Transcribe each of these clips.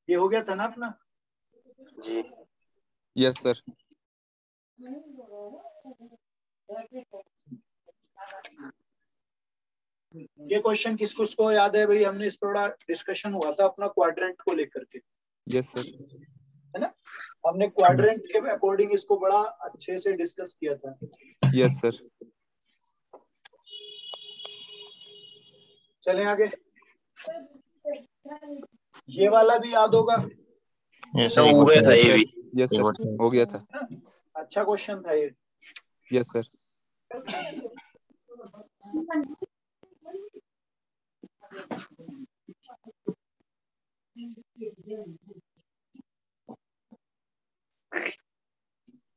ये हो गया था ना अपना? जी यस सर। ये क्वेश्चन किसको याद है भाई? हमने इस पर बड़ा डिस्कशन हुआ था अपना क्वाड्रेंट को लेकर के, यस सर। है ना? हमने क्वाड्रेंट के अकॉर्डिंग इसको बड़ा अच्छे से डिस्कस किया था। Yes sir. चलें आगे। ये वाला भी याद होगा। तो हो गया था ये भी। यस सर, हो गया था। अच्छा क्वेश्चन था ये। Yes sir.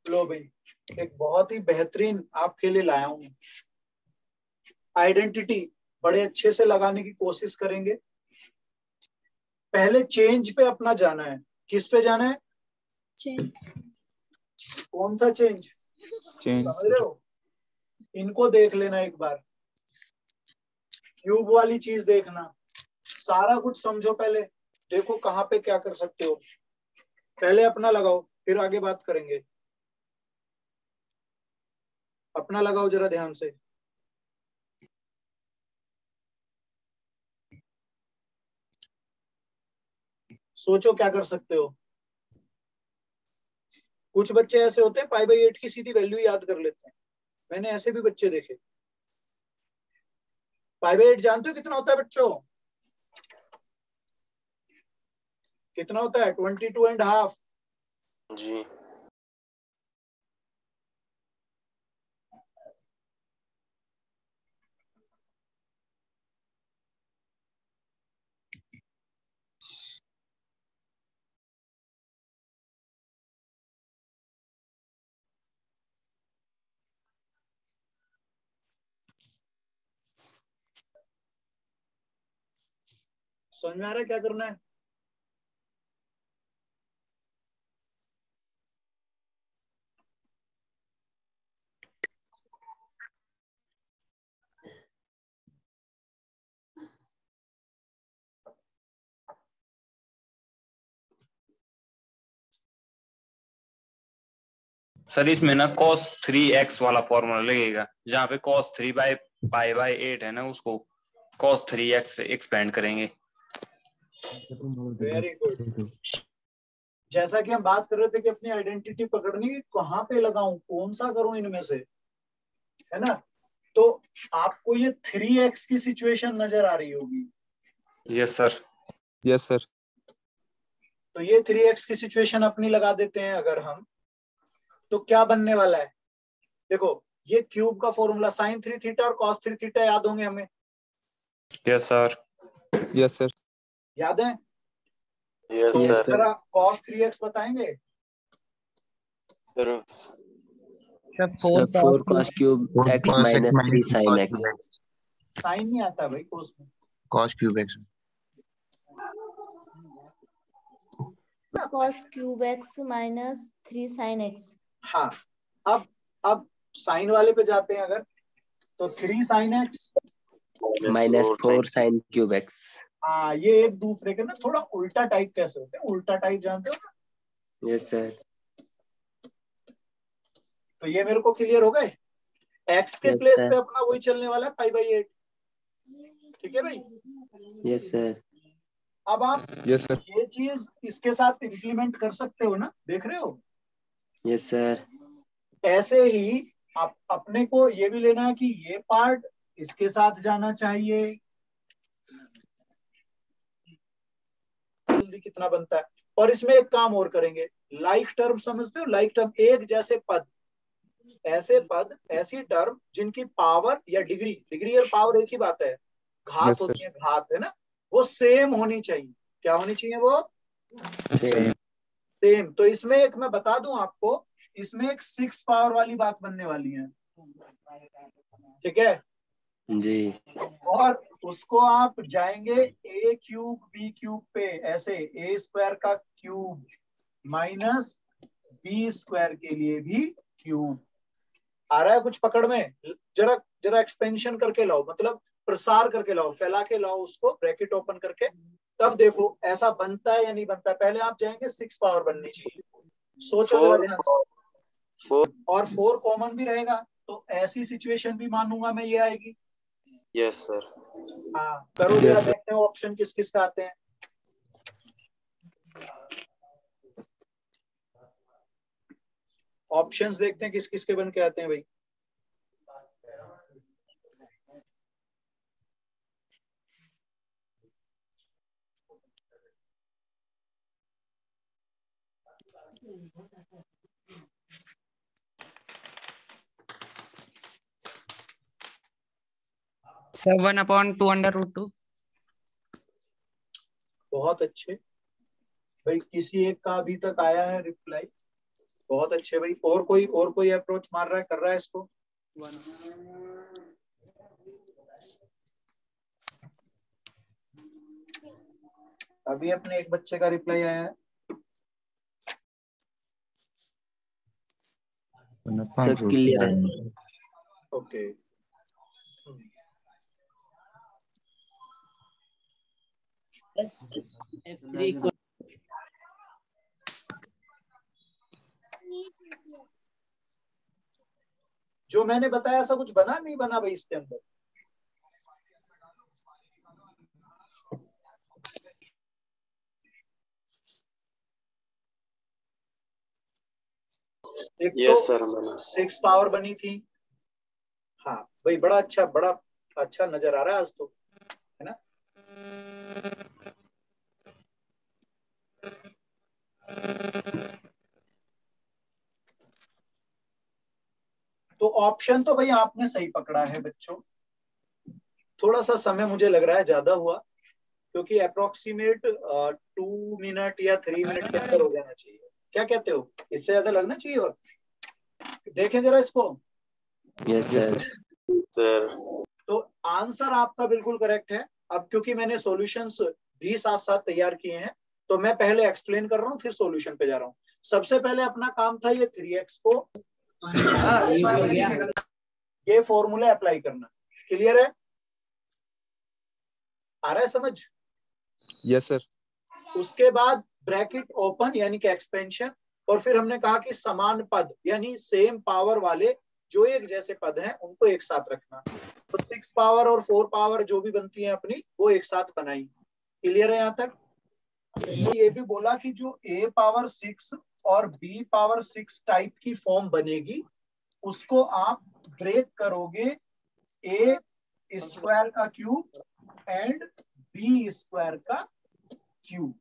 लो भाई, एक बहुत ही बेहतरीन आपके लिए लाया हूं। आइडेंटिटी बड़े अच्छे से लगाने की कोशिश करेंगे। पहले चेंज पे अपना जाना है। किस पे जाना है? चेंज। कौन सा चेंज? चेंज समझ रहे हो? इनको देख लेना एक बार, क्यूब वाली चीज देखना, सारा कुछ समझो पहले, देखो कहाँ पे क्या कर सकते हो। पहले अपना लगाओ, फिर आगे बात करेंगे। अपना लगाओ जरा ध्यान से। सोचो क्या कर सकते हो। कुछ बच्चे ऐसे होते हैं पाई बाई 8 की सीधी वैल्यू याद कर लेते हैं। मैंने ऐसे भी बच्चे देखे। पाई बाई 8 जानते हो कितना होता है बच्चों? कितना होता है? 22.5। जी समझ में आ रहा है क्या करना है? सर, इसमें ना cos 3x वाला फॉर्मूला लगेगा, जहाँ पे cos 3 बाई पाई बाई 8 है ना, उसको cos 3x से एक्सपेंड करेंगे। Very good. जैसा कि हम बात कर रहे थे कि अपनी आइडेंटिटी पकड़नी है, कहाँ पे लगाऊं, कौन सा करूं इनमें से, है ना? तो आपको ये 3x की सिचुएशन नजर आ रही होगी। Yes sir. Yes sir. तो ये 3x की सिचुएशन अपनी लगा देते हैं अगर हम, तो क्या बनने वाला है? देखो, ये क्यूब का फॉर्मूला sin 3 थीटा और cos 3 थीटा याद होंगे हमें। Yes sir. Yes sir. याद है? यस तो सर। जरा cos 3x बताएंगे। Sir 4 cos cube x minus 3 sin x। Sine नहीं आता भाई cos में। cos cube x। cos cube x minus 3 sin x। हाँ, अब साइन वाले पे जाते हैं अगर, तो 3 sin x minus 4 sin cube x। हाँ, ये एक दूसरे के ना थोड़ा उल्टा टाइप कैसे होते हैं? उल्टा टाइप जानते हो ना? Yes sir. तो ये मेरे को क्लियर हो गए। x के Yes, प्लेस sir. पे अपना वही चलने वाला है पाई बाई 8। ठीक है भाई? Yes sir. अब आप यस सर। ये चीज इसके साथ इंप्लीमेंट कर सकते हो ना, देख रहे हो? Yes sir. ऐसे ही आप अपने को ये भी लेना है कि ये पार्ट इसके साथ जाना चाहिए। जल्दी कितना बनता है? और इसमें एक काम और करेंगे, लाइक टर्म समझते हो? लाइक टर्म, एक जैसे पद, ऐसे पद, ऐसी टर्म जिनकी पावर या डिग्री, डिग्री और पावर एक ही बात है, घात Yes, sir. होती है, घात, है ना? वो सेम होनी चाहिए। क्या होनी चाहिए वो? सेम। सेम। तो इसमें एक मैं बता दूं आपको, इसमें एक 6 पावर वाली बात बनने वाली है। ठीक है? जी। और उसको आप जाएंगे ए क्यूब बी क्यूब पे, ऐसे ए स्क्वायर का क्यूब माइनस बी स्क्वायर के लिए भी क्यूब। आ रहा है कुछ पकड़ में? जरा जरा एक्सपेंशन करके लाओ, मतलब प्रसार करके लाओ, फैला के लाओ उसको, ब्रैकेट ओपन करके। तब देखो ऐसा बनता है या नहीं बनता है। पहले आप जाएंगे 6 पावर बननी चाहिए, सोचो जरा ध्यान से। और 4 कॉमन भी रहेगा, तो ऐसी सिचुएशन भी मानूंगा मैं ये आएगी। Yes sir. हाँ करो जरा, देखते हैं ऑप्शन किस किस का आते हैं। ऑप्शंस देखते हैं किस किस के बन के आते हैं भाई। सर 1/2 √2। बहुत अच्छे भाई, किसी एक का अभी तक आया है रिप्लाई। बहुत अच्छे भाई। और कोई अप्रोच मार रहा है, कर रहा है इसको। अभी अपने एक बच्चे का रिप्लाई आया है। सर क्लियर है। ओके जो मैंने बताया ऐसा कुछ बना नहीं बना भाई इसके अंदर? एक यस तो सर 6 पावर बनी थी। हाँ भाई बड़ा अच्छा नजर आ रहा है आज तो, है ना। तो ऑप्शन तो भाई आपने सही पकड़ा है बच्चों। थोड़ा सा समय मुझे लग रहा है ज्यादा हुआ, क्योंकि अप्रोक्सीमेट 2 मिनट या 3 मिनट के अंदर हो जाना चाहिए। क्या कहते हो, इससे ज्यादा लगना चाहिए वक्त? देखें जरा इसको। Yes sir. सर तो आंसर आपका बिल्कुल करेक्ट है। अब क्योंकि मैंने सॉल्यूशंस भी साथ साथ तैयार किए हैं, तो मैं पहले एक्सप्लेन कर रहा हूँ फिर सॉल्यूशन पे जा रहा हूँ। सबसे पहले अपना काम था ये 3x को ये फॉर्मूला अप्लाई करना। क्लियर है, आ रहा है समझ? Yes sir. उसके बाद ब्रैकेट ओपन यानी कि एक्सपेंशन, और फिर हमने कहा कि समान पद यानी सेम पावर वाले जो एक जैसे पद हैं उनको एक साथ रखना। तो 6 पावर और 4 पावर जो भी बनती है अपनी वो एक साथ बनाई। क्लियर है यहाँ तक? तो ये भी बोला कि जो a पावर 6 और b पावर 6 टाइप की फॉर्म बनेगी उसको आप ब्रेक करोगे a स्क्वायर का क्यूब एंड b स्क्वायर का क्यूब।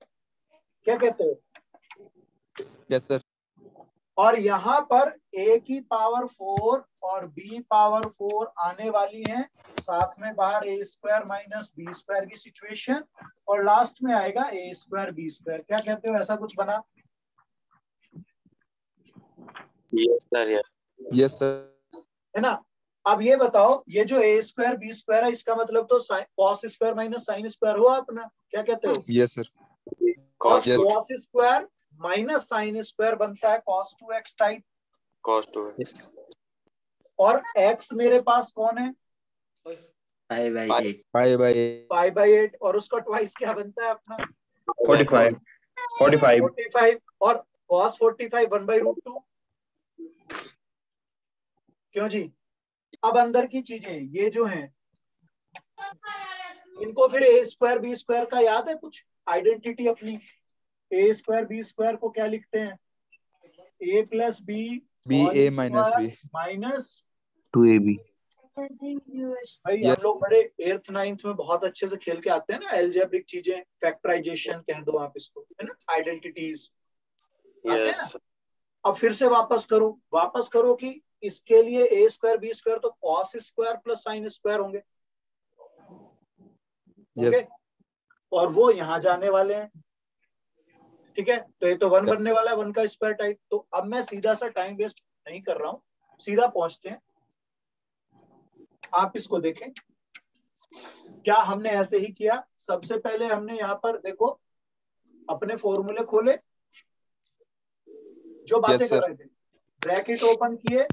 क्या कहते हो? Yes sir. और यहाँ पर a की पावर 4 और b पावर 4 आने वाली है, साथ में बाहर a square minus B square की सिचुएशन, और लास्ट में आएगा a स्क्वायर बी स्क्वायर। क्या कहते हो, ऐसा कुछ बना? Yes sir. Yes sir. है ना। अब ये बताओ, ये जो a स्क्वायर बी स्क्वायर है इसका मतलब तो cos square minus sine square हुआ अपना। क्या कहते हो? Yes sir. और Yes. Cos square minus sine square बनता है cos 2x type. cos 2x। और x मेरे पास कौन है? 5/8। 5/8। 5/8, और उसका ट्वाइस क्या बनता है अपना? 45 और cos 45 1/√2। क्यों जी? अब अंदर की चीजें ये जो हैं इनको फिर a स्क्वायर बी स्क्वायर का याद है कुछ आइडेंटिटी अपनी? a स्क्वायर बी स्क्वायर को क्या लिखते हैं? a plus B BA minus B। Minus 2AB। भाई Yes. हम लोग बड़े 8th 9th में बहुत अच्छे से खेल के आते हैं ना अलजेब्रिक चीजें, फैक्टराइजेशन कह दो आप इसको, है ना, आइडेंटिटीज। यस। अब फिर से वापस करो कि इसके लिए a स्क्वायर बी स्क्वायर तो cos square plus sine square होंगे। Yes. ओके, और वो यहाँ जाने वाले हैं। ठीक है, तो ये तो 1 Yes. बनने वाला है, 1 का स्क्वायर टाइप। तो अब मैं सीधा सा टाइम वेस्ट नहीं कर रहा हूँ, सीधा पहुंचते हैं। आप इसको देखें, क्या हमने ऐसे ही किया। सबसे पहले हमने यहाँ पर देखो अपने फॉर्मूले खोले, जो बातें Yes, कर sir. रहे थे, ब्रैकेट ओपन किए,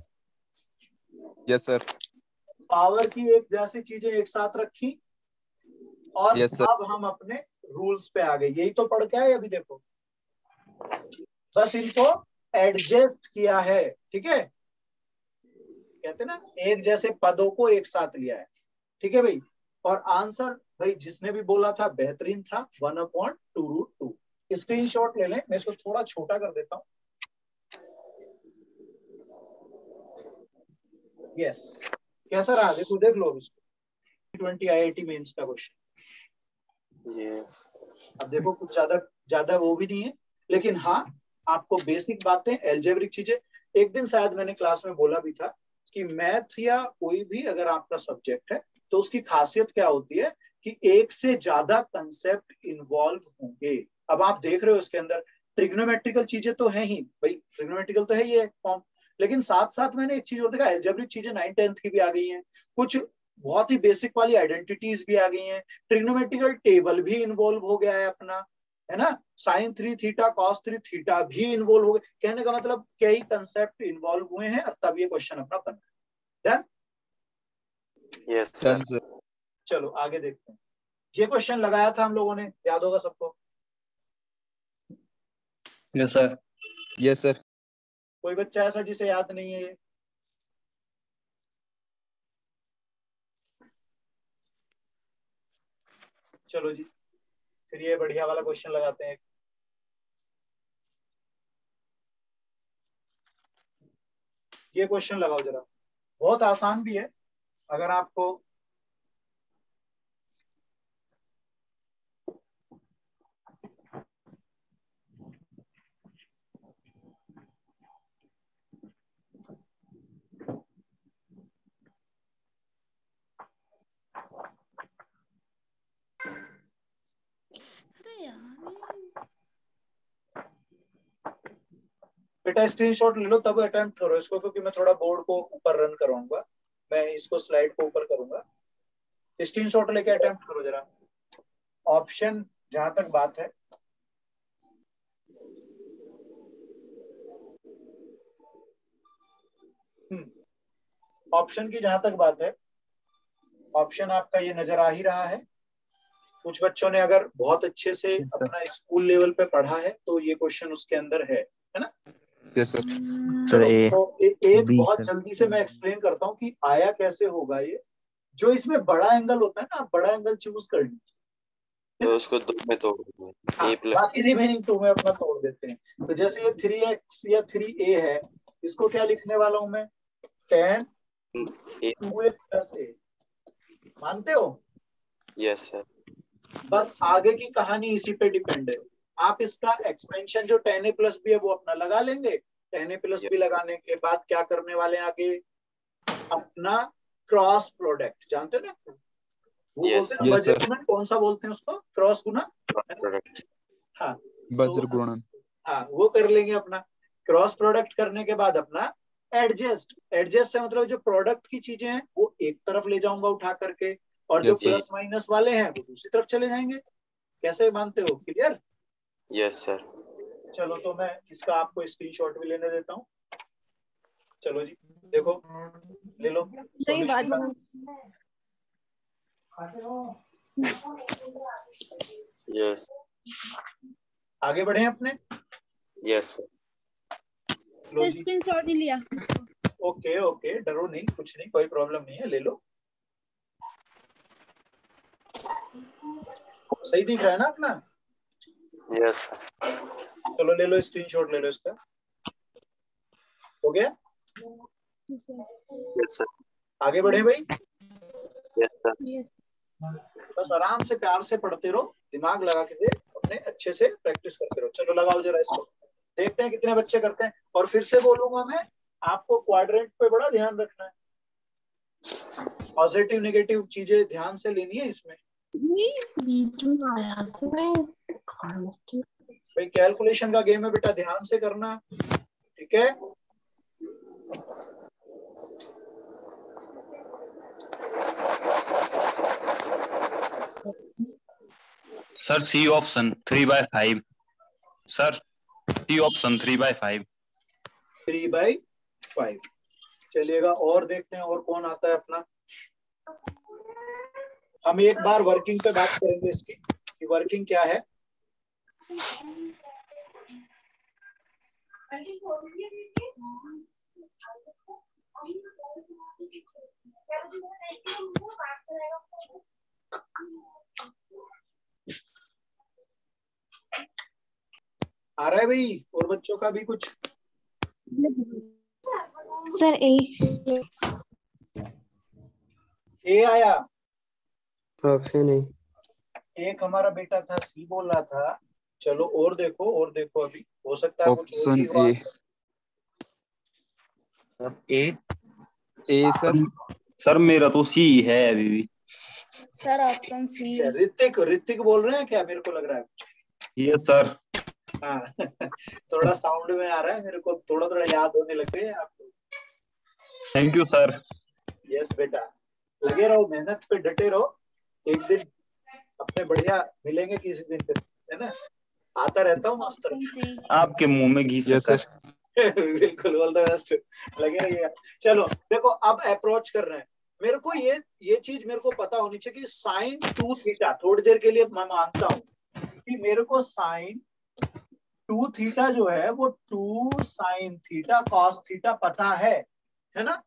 Yes sir। पावर की एक जैसी चीजें एक साथ रखी, और Yes, sir. अब हम अपने रूल्स पे आ गए, यही तो पढ़ के आए अभी देखो, बस इनको एडजस्ट किया है, ठीक है, कहते ना एक जैसे पदों को एक साथ लिया है, ठीक है भाई। और आंसर भाई जिसने भी बोला था बेहतरीन था, 1/2√2। स्क्रीनशॉट ले लें, मैं इसको थोड़ा छोटा कर देता हूँ। यस, कैसा रहा देखो, देख लो इसको, 20 IIT मेंस का क्वेश्चन। Yes. अब देखो कुछ ज्यादा वो भी नहीं है, लेकिन हाँ आपको बेसिक बातें, एल्जेब्रिक चीजें, एक दिन शायद मैंने क्लास में बोला भी था कि मैथ या कोई भी अगर आपका सब्जेक्ट है तो उसकी खासियत क्या होती है कि एक से ज्यादा कंसेप्ट इन्वॉल्व होंगे। अब आप देख रहे हो इसके अंदर ट्रिग्नोमेट्रिकल चीजें तो है ही भाई, ट्रिग्नोमेट्रिकल तो है ही है फॉर्म, लेकिन साथ साथ मैंने एक चीज और देखा, एल्जेब्रिक चीजें 9th 10th की भी आ गई हैं, कुछ बहुत ही बेसिक वाली आइडेंटिटीज भी आ गई हैं, ट्रिग्नोमेट्रिकल टेबल भी इन्वॉल्व हो गया है अपना, है ना, sin 3 थीटा cos 3 थीटा भी इन्वॉल्व हो गए। कहने का मतलब कई कंसेप्ट इन्वॉल्व हुए हैं और तब ये क्वेश्चन अपना बन रहा है। Done? Yes, sir. Done, sir. चलो आगे देखते हैं। ये क्वेश्चन लगाया था हम लोगों ने, याद होगा सबको। Yes sir. Yes, sir. कोई बच्चा ऐसा जिसे याद नहीं है ये? चलो जी, फिर ये बढ़िया वाला क्वेश्चन लगाते हैं। ये क्वेश्चन लगाओ जरा, बहुत आसान भी है अगर आपको बेटा स्क्रीनशॉट ले लो तब अटेम्प्ट करो इसको, क्योंकि मैं थोड़ा बोर्ड को ऊपर रन कराऊंगा, मैं इसको स्लाइड को ऊपर करूंगा। स्क्रीनशॉट लेके अटेम्प्ट करो जरा। ऑप्शन जहां तक बात है, ऑप्शन की जहां तक बात है, ऑप्शन आपका ये नजर आ ही रहा है। कुछ बच्चों ने अगर बहुत अच्छे से अपना स्कूल लेवल पे पढ़ा है तो ये क्वेश्चन उसके अंदर है ना। Yes, sir. चलो A, तो एक B, बहुत sir. जल्दी से मैं एक्सप्लेन करता हूँ कि आया कैसे होगा ये। जो इसमें बड़ा एंगल होता है ना, बड़ा एंगल चूज कर लीजिए, तो उसको 2 में तोड़ देंगे, हाँ, A plus बाकी रिमेनिंग 2 में अपना तोड़ देते हैं। तो जैसे ये 3x या 3a है, इसको क्या लिखने वाला हूं मैं, tan A. 2a plus a। मानते हो? Yes, sir. बस आगे की कहानी इसी पे डिपेंड है। आप इसका एक्सपेंशन जो tan a plus b है वो अपना लगा लेंगे। tan a plus b लगाने के बाद क्या करने वाले हैं आगे, अपना क्रॉस प्रोडक्ट, जानते हो ना वो Yes, बोलते हैं yes, वज्र sir. गुणन, कौन सा बोलते हैं उसको, क्रॉस गुना, product. हाँ वज्र तो गुणन। हाँ वो कर लेंगे अपना। क्रॉस प्रोडक्ट करने के बाद अपना एडजस्ट, एडजस्ट से मतलब जो प्रोडक्ट की चीजें हैं वो एक तरफ ले जाऊंगा उठा करके, और जो Yes, sir. प्लस माइनस वाले हैं वो दूसरी तरफ चले जाएंगे। कैसे मानते हो? क्लियर? Yes, sir. चलो तो मैं इसका आपको स्क्रीनशॉट भी लेने देता हूँ। चलो जी देखो, ले लो solution का। Yes. आगे बढ़े अपने। Yes, sir. लो जी, स्क्रीनशॉट ही लिया। ओके ओके, डरो नहीं, कुछ नहीं, कोई प्रॉब्लम नहीं है, ले लो। सही दिख रहा है ना अपना? Yes, sir. चलो ले लो स्क्रीनशॉट, ले लो इसका। हो गया? Yes, sir. आगे बढ़े भाई। Yes, sir. बस आराम से प्यार से पढ़ते रहो, दिमाग लगा के दे अपने, अच्छे से प्रैक्टिस करते रहो। चलो लगाओ जरा इसको, देखते हैं कितने बच्चे करते हैं। और फिर से बोलूंगा मैं, आपको क्वाड्रेंट पे बड़ा ध्यान रखना है, पॉजिटिव नेगेटिव चीजें ध्यान से लेनी है इसमें। भाई कैलकुलेशन का गेम है बेटा, ध्यान से करना, ठीक है? Sir C option 3/5। Sir C option 3/5। 3/5 चलिएगा। और देखते हैं और कौन आता है अपना। हम एक बार वर्किंग पे बात करेंगे इसकी। इसकी वर्किंग क्या है? आ रहा है भाई? और बच्चों का भी कुछ? सर ए आया? ऑप्शन नहीं। एक हमारा बेटा था सी बोल रहा था। चलो और देखो अभी हो सकता है कुछ और ऑप्शन भी हो। ए ए सर। सर मेरा तो सी है अभी भी। सर ऑप्शन सी। ऋतिक बोल रहे हैं क्या? मेरे को लग रहा है। Yes sir. हाँ थोड़ा साउंड में आ रहा है मेरे को, थोड़ा थोड़ा याद होने लग गए आपको। Thank you sir. यस बेटा, लगे रहो, मेहनत पे डटे रहो। एक दिन अपने बढ़िया मिलेंगे किसी दिन फिर, है ना? आता रहता हूँ मास्टर। Option C. आपके मुंह में घी यस शक्कर। सर। बिल्कुल, ऑल द बेस्ट, लगे रहिएगा। चलो देखो अब अप्रोच कर रहे हैं। मेरे को ये चीज मेरे को पता होनी चाहिए कि साइन 2 थीटा, थोड़ी देर के लिए मैं मानता हूँ कि मेरे को साइन 2 थीटा जो है वो 2 साइन थीटा कॉस थीटा पता है ना?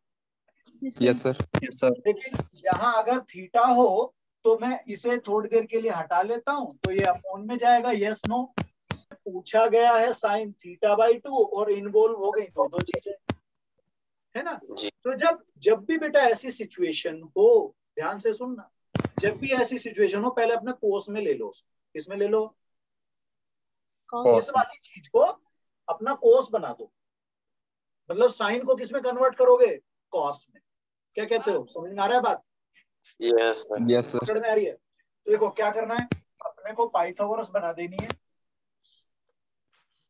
Yes sir. Yes sir. लेकिन यहाँ अगर थीटा हो तो मैं इसे थोड़ी देर के लिए हटा लेता हूँ, तो ये अपोन में जाएगा। Yes no? पूछा गया है साइन थीटा बाई 2 और इन्वॉल्व हो गई दो चीजें, है ना? तो जब भी बेटा ऐसी सिचुएशन हो, ध्यान से सुनना, जब भी ऐसी सिचुएशन हो पहले अपने कोस में ले लो। किसमें ले लो? इस वाली चीज को अपना कोस बना दो। मतलब साइन को किसमें कन्वर्ट करोगे? कॉस में। क्या कहते हो? समझ में आ रहा है बात? Yes sir. Yes sir. पकड़ में आ रही है? तो देखो क्या करना है, अपने को पाइथागोरस बना देनी है।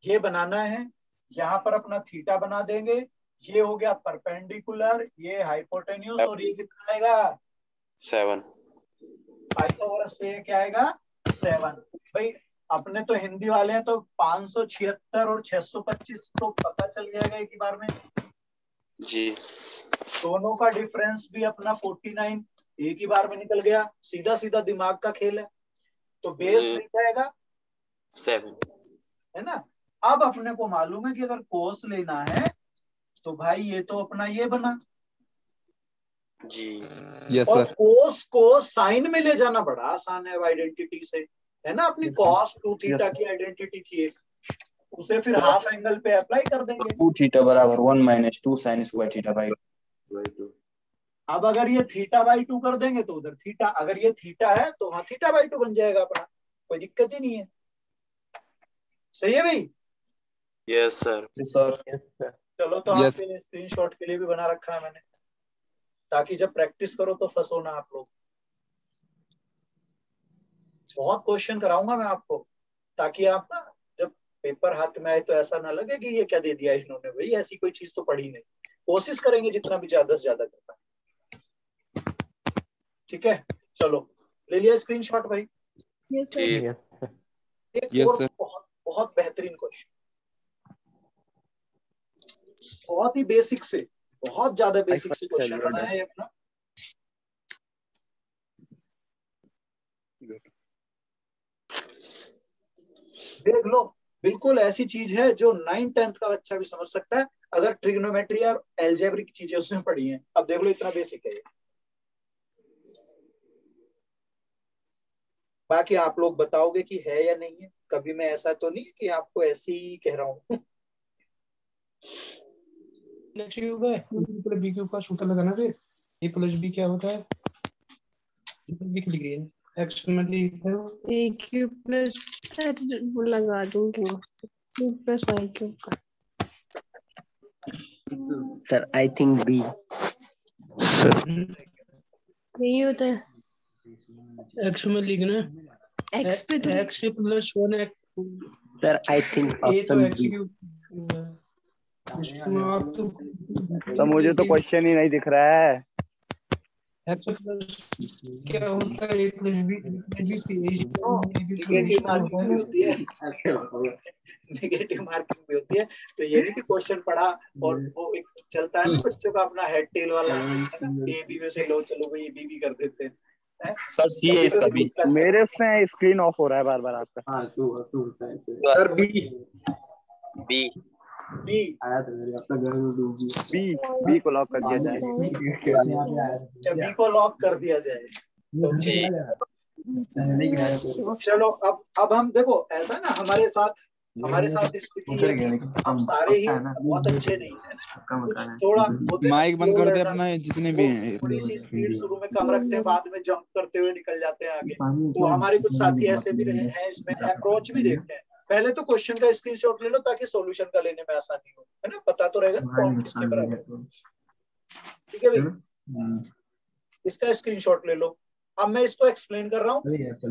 ये बनाना है, यहाँ पर अपना थीटा बना देंगे। ये हो गया परपेंडिकुलर, ये हाइपोटेन्यूस, और ये कितना आएगा? 7। पाइथागोरस से क्या आएगा? 7। भाई अपने तो हिंदी वाले हैं तो 576 और 625 तो पता चल जाएगा एक ही बार में जी। दोनों का डिफरेंस भी अपना 49 एक ही बार में निकल गया। सीधा सीधा दिमाग का खेल है। तो बेस मिल जाएगा 7, है ना? अब अपने को मालूम है कि अगर कोस लेना है तो भाई ये तो अपना ये बना जी। यस और सर। कोस को साइन में ले जाना बड़ा आसान है आइडेंटिटी से, है ना? अपनी कॉस 2 थीटा की आइडेंटिटी थी एक, उसे फिर हाफ एंगल पे अप्लाई कर देंगे। 2 थीटा बराबर 1 minus 2 sine square theta by. अब अगर ये थीटा बाई 2 कर देंगे तो उधर थीटा, अगर ये थीटा है तो वहां थीटा बाई 2 बन जाएगा अपना, कोई दिक्कत ही नहीं है। सही है भाई? Yes sir. सर। चलो तो Yes. आपके लिए स्क्रीनशॉट के लिए भी बना रखा है मैंने, ताकि जब प्रैक्टिस करो तो फंसो ना आप लोग। बहुत क्वेश्चन कराऊंगा मैं आपको, ताकि आप ना जब पेपर हाथ में आए तो ऐसा ना लगे कि ये क्या दे दिया इन्होंने, भाई ऐसी कोई चीज तो पढ़ी नहीं। कोशिश करेंगे जितना भी ज्यादा से ज्यादा करना। ठीक है, चलो ले लिया स्क्रीनशॉट भाई? जी। एक Yes, और sir. बहुत बहुत बेहतरीन क्वेश्चन, बहुत ही बेसिक से, बहुत ज्यादा बेसिक से क्वेश्चन बना है अपना। देख लो, बिल्कुल ऐसी चीज है जो 9th-10th का बच्चा भी समझ सकता है अगर ट्रिग्नोमेट्री और एल्जेब्रिक चीजें उसमें पढ़ी हैं। अब देख लो इतना बेसिक है ये। बाकी आप लोग बताओगे कि है या नहीं है। कभी मैं ऐसा तो नहीं कि आपको ऐसे ही कह रहा हूँ। बी क्यूब का सूत्र लगाना, फिर ए प्लस बी क्या होता है? लिख रही है एक्स में ए क्यूब प्लस लगा दूंगी क्यूब प्लस वाई क्यूब का। Sir I think B. यही होता है एक्स में लिखना एक्स पे तो X plus 1 X. Sir I think A तो ऑप्शन एक्स बी। क्यूब इसमें आप तो मुझे तो क्वेश्चन ही नहीं दिख रहा है। एक्स प्लस क्या होता है? ए प्लस बी नेगेटिव मार्किंग भी होती है, नेगेटिव मार्किंग भी होती है। तो ये नहीं कि क्वेश्चन पढ़ा और वो एक चलता है ना बच्चों का अपना हेड टेल वाला, है ना? ए बी में से लो चलो भाई बी भी कर देते हैं। सर सी है इसका बी। मेरे उसमें स्क्रीन ऑफ हो रहा है बार बार आपका। Sir B B B B B को लॉक कर दिया जाए। अच्छा, बी को लॉक कर दिया जाए। जी चलो अब हम देखो, ऐसा ना हमारे साथ स्थिति है कि हम सारे ही बहुत अच्छे नहीं है, कुछ थोड़ा होते हैं माइक बंद slow कर दे learner, अपना, जितने भी हैं। थोड़ी सी स्पीड शुरू में कम रखते हैं, बाद में जंप करते हुए निकल जाते हैं आगे। तो हमारे कुछ साथी ऐसे भी रहे हैं, इसमें अप्रोच भी देखते हैं। पहले तो क्वेश्चन का स्क्रीनशॉट ले लो ताकि सॉल्यूशन का लेने में आसानी हो, है ना, पता तो रहेगा कौन किसके बराबर है। ठीक है भाई, इसका स्क्रीनशॉट ले लो। अब मैं इसको एक्सप्लेन कर रहा हूँ,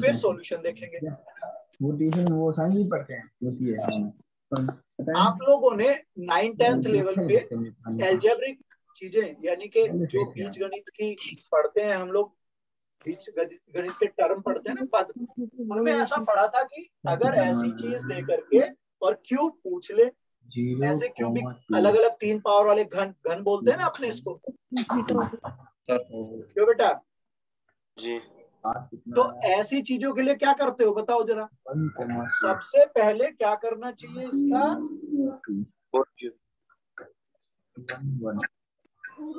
फिर सॉल्यूशन देखेंगे। वो साइंस भी पढ़ते हैं। आप लोगों ने 9th-10th लेवल पे एल्जेब्रिक चीजें, यानी कि जो बीज गणित की पढ़ते हैं हम लोग, बीज गणित के टर्म पढ़ते हैं ना पद, उनमें ऐसा पढ़ा था कि अगर ऐसी चीज दे करके और क्यूब पूछ ले, ऐसे क्यूबिक अलग अलग 3 पावर वाले घन बोलते हैं ना अपने इसको, क्यों बेटा? जी तो ऐसी चीजों के लिए क्या करते हो बताओ जरा। सबसे पहले क्या करना चाहिए इसका,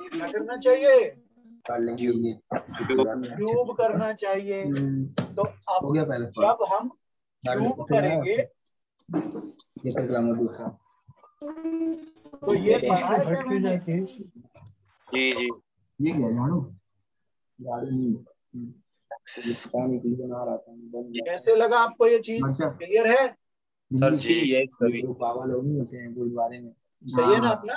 क्या करना चाहिए? क्यूब करना चाहिए। तो अब जब हम क्यूब करेंगे तो ये पढ़ा है क्या मैंने? जी जी कैसे लगा आपको ये चीज? क्लियर है? सर जी है इसका बी। सही है ना अपना?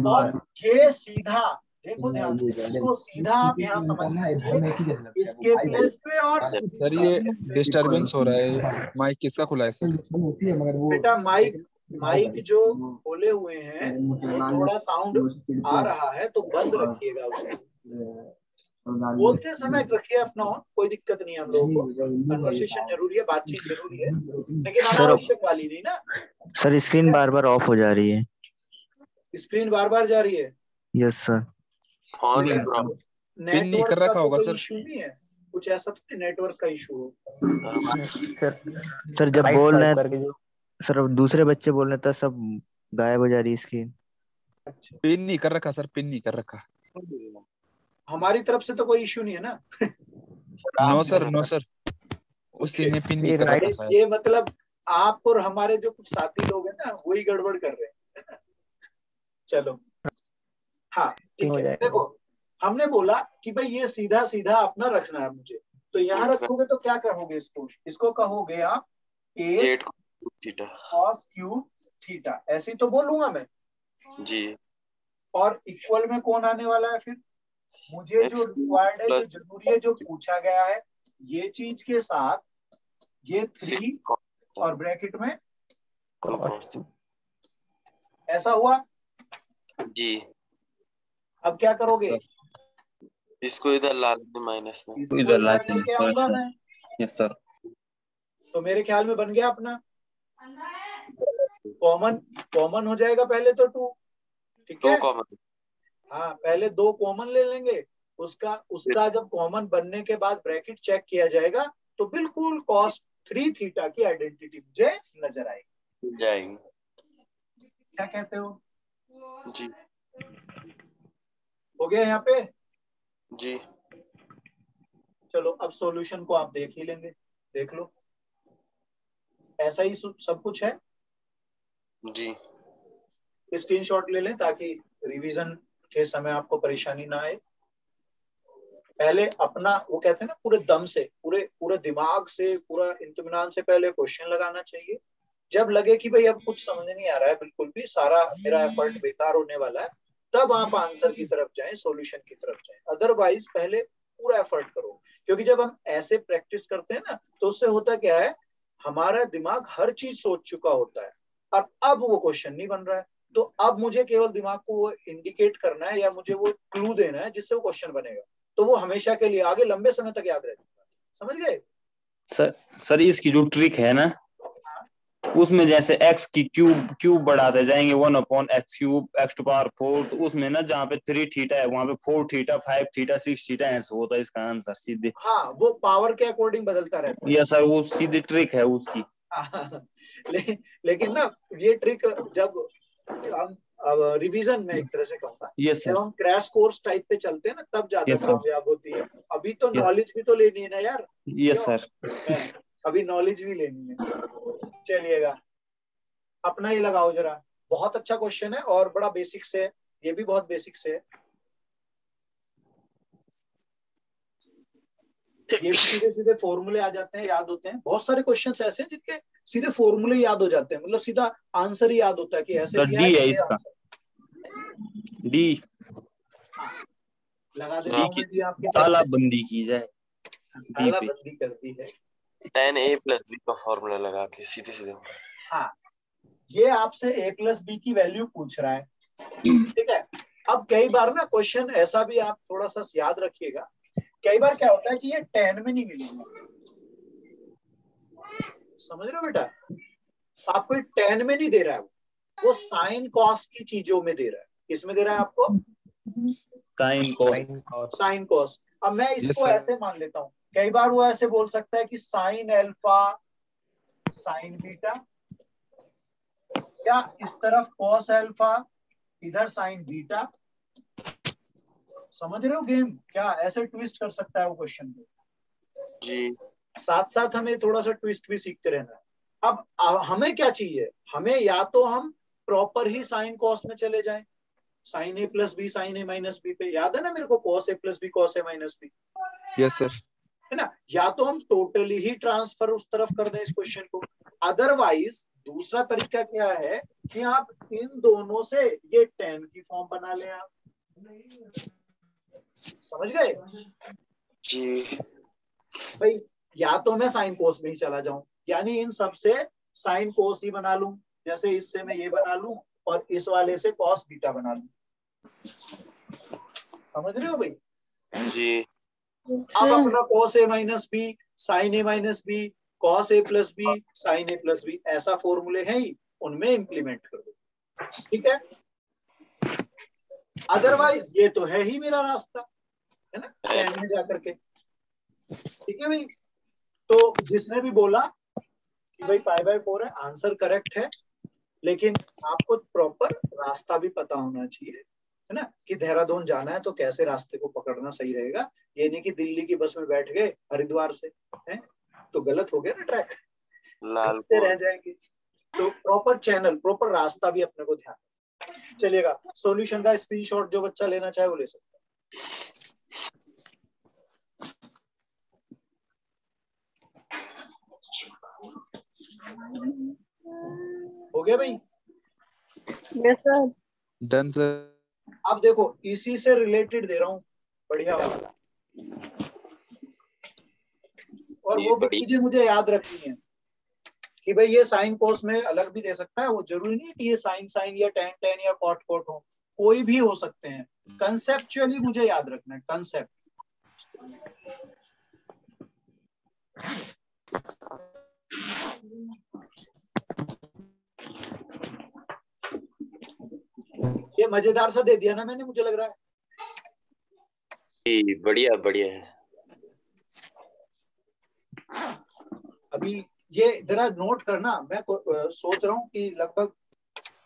और ये सीधा देखो ध्यान से, इसको सीधा आप यहाँ समझ लीजिए, इसके प्लेस पे और सर ये डिस्टरबेंस हो रहा है। माइक किसका खुला है सर? बेटा माइक जो खोले हुए हैं वो थोड़ा साउंड आ रहा है, तो बंद रखिएगा उसको। बोलते समय रखिए अपना ऑन, कोई दिक्कत नहीं है। हम लोगों को कन्वर्सेशन जरूरी है, बातचीत जरूरी है, लेकिन अनावश्यक वाली नहीं ना। Sir screen bar bar of हो जा रही है। स्क्रीन बार बार जा रही है? Yes sir. और पिन नहीं कर रखा होगा सर। इशू नहीं है कुछ ऐसा, तो नेटवर्क का इशू हो। सर जब बोल रहे हैं सर, दूसरे बच्चे बोल रहे थे, सब गायब हो जा रही है स्क्रीन। अच्छा, पिन नहीं कर रखा सर, पिन नहीं कर रखा। हमारी तरफ से तो कोई इशू नहीं है ना? नो सर, नो सर, उसी ने पिन नहीं कर रखा शायद। ये मतलब आप और हमारे जो कुछ साथी लोग हैं ना, वही गड़बड़ कर रहे हैं, है ना? चलो हाँ ठीक है। देखो हमने बोला कि भाई ये सीधा सीधा अपना रखना है मुझे, तो यहाँ रखोगे तो क्या कहोगे? इसको कहोगे आप 8 cos क्यूब थीटा, ऐसे ही तो बोलूंगा मैं जी। और इक्वल में कौन आने वाला है फिर? मुझे जो रिक्वायर्ड है, जो जरूरी है, जो पूछा गया है, ये चीज के साथ ये 3 और ब्रैकेट में ऐसा हुआ जी। अब क्या करोगे? इसको इधर ला माइनस में, इधर ला के आऊंगा मैं। Yes sir. तो मेरे ख्याल में बन गया अपना कॉमन हो जाएगा पहले तो 2, ठीक है? हाँ पहले 2 कॉमन ले लेंगे, उसका जब कॉमन बनने के बाद ब्रैकेट चेक किया जाएगा तो बिल्कुल cos 3 थीटा की आइडेंटिटी मुझे नजर आएगी। क्या कहते हो? जी हो गया यहाँ पे? जी। चलो अब सॉल्यूशन को आप देख ही लेंगे, देख लो। ऐसा ही सब कुछ है जी। स्क्रीनशॉट ले लें ताकि रिवीजन के समय आपको परेशानी ना आए। पहले अपना वो कहते हैं ना, पूरे दम से, पूरे दिमाग से, पूरा इत्मीनान से पहले क्वेश्चन लगाना चाहिए। जब लगे कि भाई अब कुछ समझ नहीं आ रहा है, बिल्कुल भी सारा मेरा एफर्ट बेकार होने वाला है, तब आप आंसर की तरफ जाएं, सॉल्यूशन की तरफ जाएं। अदरवाइज पहले पूरा एफर्ट करो, क्योंकि जब हम ऐसे प्रैक्टिस करते हैं ना, तो उससे होता क्या है, हमारा दिमाग हर चीज सोच चुका होता है और अब वो क्वेश्चन नहीं बन रहा है। तो अब मुझे केवल दिमाग को वो इंडिकेट करना है या मुझे वो क्लू देना है जिससे वो क्वेश्चन बनेगा, तो वो हमेशा के लिए आगे लंबे समय तक याद रहेगा। समझ गए? सर इसकी जो ट्रिक है ना, उसमें जैसे x की क्यूब बढ़ाते जाएंगे 1/x³ x⁴, तो उसमें ना जहाँ पे 3 थीटा है वहां पे 4 थीटा 5 थीटा 6 थीटा ऐसे होता है इसका आंसर सीधे। हाँ, वो पावर के अकॉर्डिंग बदलता रहता है। ये सर वो सीधी ट्रिक है उसकी। लेकिन ना ये ट्रिक जब हम रिवीजन में एक तरह से कहूंगा, जब हम क्रैश कोर्स टाइप पे चलते हैं ना तब ज्यादा कामयाब होती है। अभी तो नॉलेज भी तो लेनी है ना यार। यस सर, अभी नॉलेज भी लेनी है। चलिएगा, अपना ही लगाओ जरा। बहुत अच्छा क्वेश्चन है और बड़ा बेसिक से है, ये भी बहुत बेसिक से है। ये भी सीधे सीधे फॉर्मूले आ जाते हैं, याद होते हैं। बहुत सारे क्वेश्चंस ऐसे हैं जिनके सीधे फॉर्मूले याद हो जाते हैं, मतलब सीधा आंसर ही याद होता है कि ऐसे दिया डी है है इसका, डी लगा देता हूं मैं, आपकी तालाबंदी की जाए, तालाबंदी कर दी है। tan a + b का फॉर्मूला लगा के सीधे सीधे। हाँ, ये आपसे a + b की वैल्यू पूछ रहा है, ठीक है। अब कई बार ना क्वेश्चन ऐसा भी आप थोड़ा सा याद रखिएगा, कई बार क्या होता है कि ये tan में नहीं मिलेगा, समझ रहे हो बेटा? आपको tan में नहीं दे रहा है, वो साइन कॉस की चीजों में दे रहा है। किसमें दे रहा है आपको? Sine cos. अब मैं इसको ऐसे मान लेता हूं, कई बार वो ऐसे बोल सकता है कि साइन अल्फा साइन बीटा, या इस तरफ कॉस अल्फा इधर साइन बीटा। समझ रहे हो गेम? क्या ऐसे ट्विस्ट कर सकता है वो क्वेश्चन को जी। साथ साथ हमें थोड़ा सा ट्विस्ट भी सीखते रहना है। अब हमें क्या चाहिए? हमें या तो हम प्रॉपर ही साइन कॉस में चले जाएं, sine a + b sine a - b पे, याद है ना मेरे को, cos a + b cos a - b। Yes sir, है ना? या तो हम टोटली ही ट्रांसफर उस तरफ कर दें इस क्वेश्चन को। अदरवाइज दूसरा तरीका क्या है कि आप इन दोनों से ये tan की फॉर्म बना लें। आप समझ गए जी भाई? या तो मैं साइन कोस में ही चला जाऊं, यानी इन सब से साइन कोस ही बना लूं, जैसे इससे मैं ये बना लूं और इस वाले से कॉस बीटा बना लूं। समझ रहे हो भाई? जी। अब अपना cos a - b sin a - b cos a + b sin a + b ऐसा फॉर्मूले है ही, उनमें इंप्लीमेंट कर दो, ठीक है। अदरवाइज ये तो है ही मेरा रास्ता, है ना, tan में जाकर के, ठीक है भाई। तो जिसने भी बोला कि भाई π/4 है, आंसर करेक्ट है, लेकिन आपको प्रॉपर रास्ता भी पता होना चाहिए, है ना, कि देहरादून जाना है तो कैसे रास्ते को पकड़ना सही रहेगा। ये नहीं कि दिल्ली की बस में बैठ गए हरिद्वार से, हैं, तो गलत हो गया ना ट्रैक, रह जाएंगे। तो प्रॉपर चैनल, प्रॉपर रास्ता भी अपने को ध्यान। चलिएगा, सॉल्यूशन का स्क्रीनशॉट जो बच्चा लेना चाहे वो ले सकता है। हो गया भाई? Yes sir, done sir. अब देखो, इसी से रिलेटेड दे रहा हूँ बढ़िया वाला, और वो भी चीजें मुझे याद रखनी है कि भाई ये साइन कोस में अलग भी दे सकता है, वो जरूरी नहीं है कि ये साइन साइन या tan tan या कॉट कॉट हो, कोई भी हो सकते हैं। कंसेप्चुअली मुझे याद रखना है, कंसेप्ट। ये मजेदार सा दे दिया ना मैंने, मुझे लग रहा है। बढ़िया बढ़िया है। अभी ये जरा नोट करना, मैं सोच रहा हूँ कि लगभग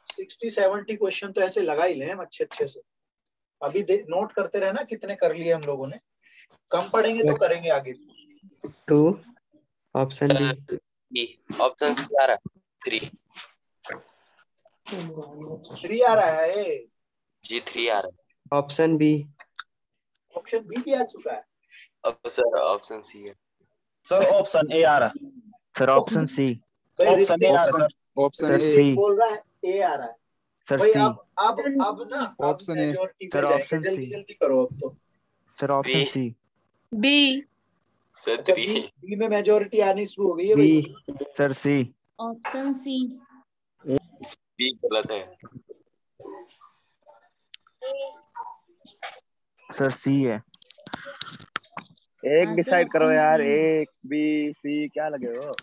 60-70 क्वेश्चन तो ऐसे लगा ही लें हम अच्छे अच्छे से। अभी नोट करते रहना कितने कर लिए हम लोगों ने, कम पढ़ेंगे तो करेंगे आगे। 2 ऑप्शन बी, ऑप्शन सी आ रहा है, 3 आ रहा है जी, 3 आ रहा है। ऑप्शन बी भी आ चुका है। अब सर ऑप्शन सी है सर, ऑप्शन ए आ रहा है sir, option C, option A आ रहा है सर, ऑप्शन ए बोल रहा है ए आ रहा है सर, भाई। सी अब ना ऑप्शन ए मेजॉरिटी पे सर, जाएंगे, ऑप्शन जल्दी सी जल्दी करो अब तो sir, option C B sir, 3 B में मेजॉरिटी आनी शुरू हो गई है भाई। Sir, C option C, B गलत है सर, सी है। एक डिसाइड करो यार, एक बी सी क्या लगे हो?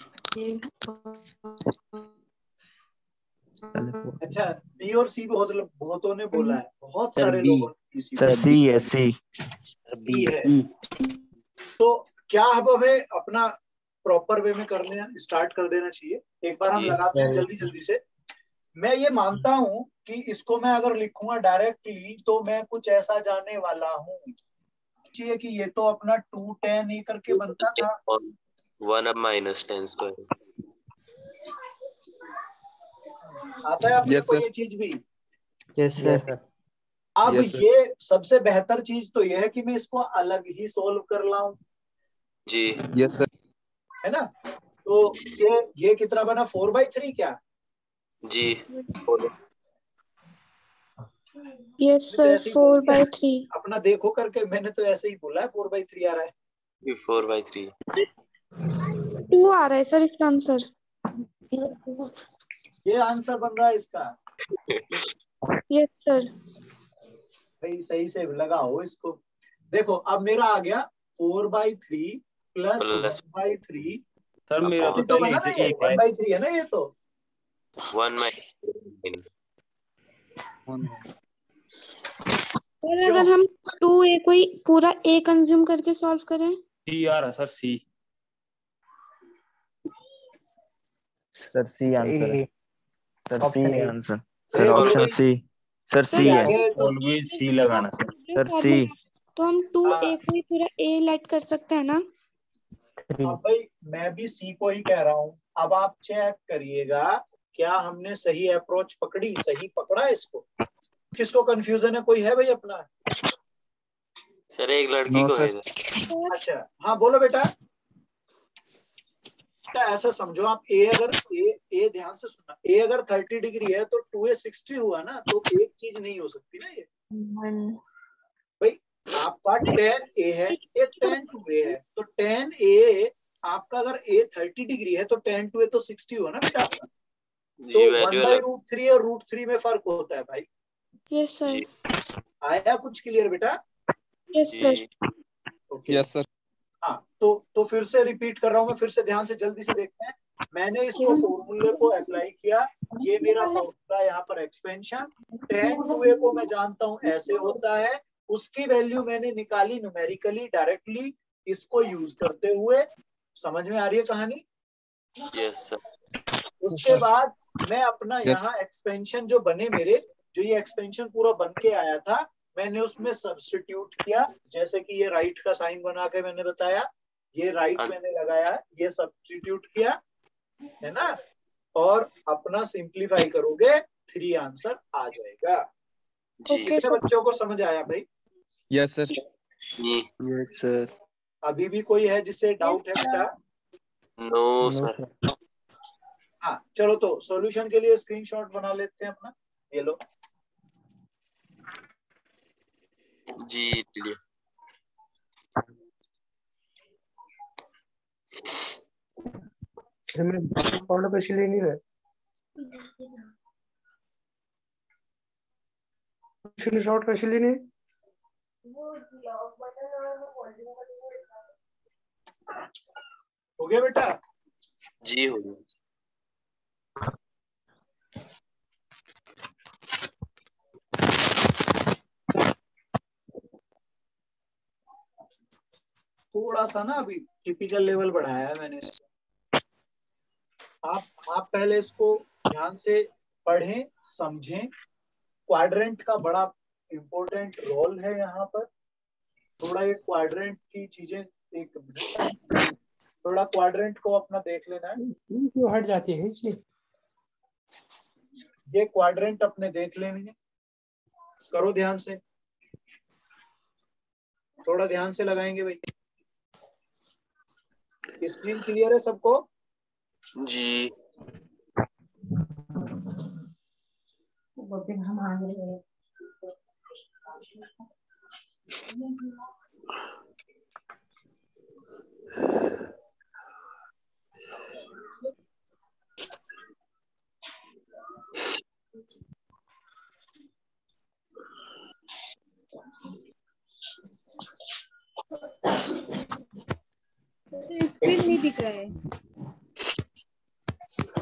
अच्छा, बी और सी बहुतों ने बोला है, बहुत सर सारे बी। लोगों ने सी सर सी है सी। सी है। तो क्या अब हमें अपना प्रॉपर वे में करने स्टार्ट कर देना चाहिए। एक बार हम लगाते हैं जल्दी जल्दी से। मैं ये मानता हूं कि इसको मैं अगर लिखूंगा डायरेक्टली तो मैं कुछ ऐसा जाने वाला हूँ चाहिए कि ये तो अपना 2 10 ये करके बनता था। 1 अब -10 स्क्वायर। आता है आपको Yes, sir. ये चीज भी। Yes sir. अब Yes, sir. ये सबसे बेहतर चीज तो ये है कि मैं इसको अलग ही सोल्व कर लाऊं, जी यस सर। है ना। तो ये कितना बना 4/3 क्या? जी यस तो सर ऐसे ही बोल दिया। 4/3 अपना देखो करके, मैंने तो ऐसे ही बोला है 4/3 आ रहा है। 4/3। 2 आ रहा है सर इसका आंसर। ये आंसर बन रहा है इसका। Yes sir. भाई सही से लगाओ इसको। देखो अब मेरा आ गया 4/3 प्लस 1/3। सर मेरा तो तो पहले बना ही ना से ये 1 है। 1/3 है ना ये तो। 1 और अगर हम 2a को ही पूरा a कंज्यूम करके सॉल्व करें। सी आ रहा sir C. Sir C answer है। सर सी है आंसर। सर देखो ऑप्शन भाई, सी। सर सी है। आगे तो ऑलवेज सी लगाना सर। सर सी। तो हम 2a हाँ। को ही पूरा a लेट कर सकते हैं ना। अब भाई मैं भी सी को ही कह रहा हूँ। अब आप चेक करिएगा क्या हमने सही अप्रोच पकड़ी, सही पकड़ा इसको। किसको कंफ्यूजन है, कोई है भाई अपना? सर एक लड़की No, को है sir. इधर। अच्छा हाँ बोलो बेटा। ऐसा समझो आप ए ध्यान से सुनना। ए अगर 30 डिग्री है तो 2a 60 हुआ ना, तो एक चीज नहीं हो सकती ना ये। भाई आपका 10a है, ये 10 2a है, तो 10a आपका अगर a 30 डिग्री है तो 10 2a तो 60 हुआ ना बेटा आपका। तो जी वैल्यू अलग। 1/√3 और √3 में फर्क होता है भाई। Yes sir. जी आया कुछ क्लियर बेटा? Yes sir. जी ओके। Yes sir. हाँ तो फिर से रिपीट कर रहा हूँ मैं, फिर से ध्यान से जल्दी से देखते हैं। मैंने इसको फॉर्मूले को अप्लाई किया। ये मेरा फॉर्मूला यहाँ पर एक्सपेंशन 10 2a को मैं जानता हूँ ऐसे होता है। उसकी वैल्यू मैंने निकाली न्यूमेरिकली डायरेक्टली इसको यूज करते हुए। समझ में आ रही है कहानी? Yes sir. उसके बाद मैं अपना Yes. यहाँ एक्सपेंशन जो बने मेरे, जो ये एक्सपेंशन पूरा बन के आया था, मैंने उसमें सब्स्टिट्यूट किया। जैसे कि ये राइट का साइन बना के मैंने बताया, ये राइट मैंने लगाया, ये सब्स्टिट्यूट किया, है ना। और अपना सिंप्लीफाई करोगे 3 आंसर आ जाएगा। जी कितने बच्चों को समझ आया भाई? Yes sir. जी यस सर। अभी भी कोई है जिससे डाउट है बेटा? No sir. हाँ चलो, तो सॉल्यूशन के लिए स्क्रीनशॉट बना लेते हैं अपना। ये लो। जी लिए पढ़ना तो इसलिए नहीं है, शॉर्ट का इसलिए नहीं। हो गया बेटा? जी हो गया। थोड़ा सा ना अभी टिपिकल लेवल बढ़ाया है मैंने इसका। आप पहले इसको ध्यान से पढ़ें, समझें। क्वाड्रेंट का बड़ा इंपॉर्टेंट रोल है यहाँ पर। थोड़ा ये क्वाड्रेंट की चीजें, एक मिनट, थोड़ा क्वाड्रेंट को अपना देख लेना है। क्यों हट जाती है इसलिए। ये क्वाड्रेंट अपने देख लेने हैं। करो ध्यान से, थोड़ा ध्यान से लगाएंगे भाई। स्क्रीन क्लियर है सबको? जी स्क्रीन नहीं दिख रहा है।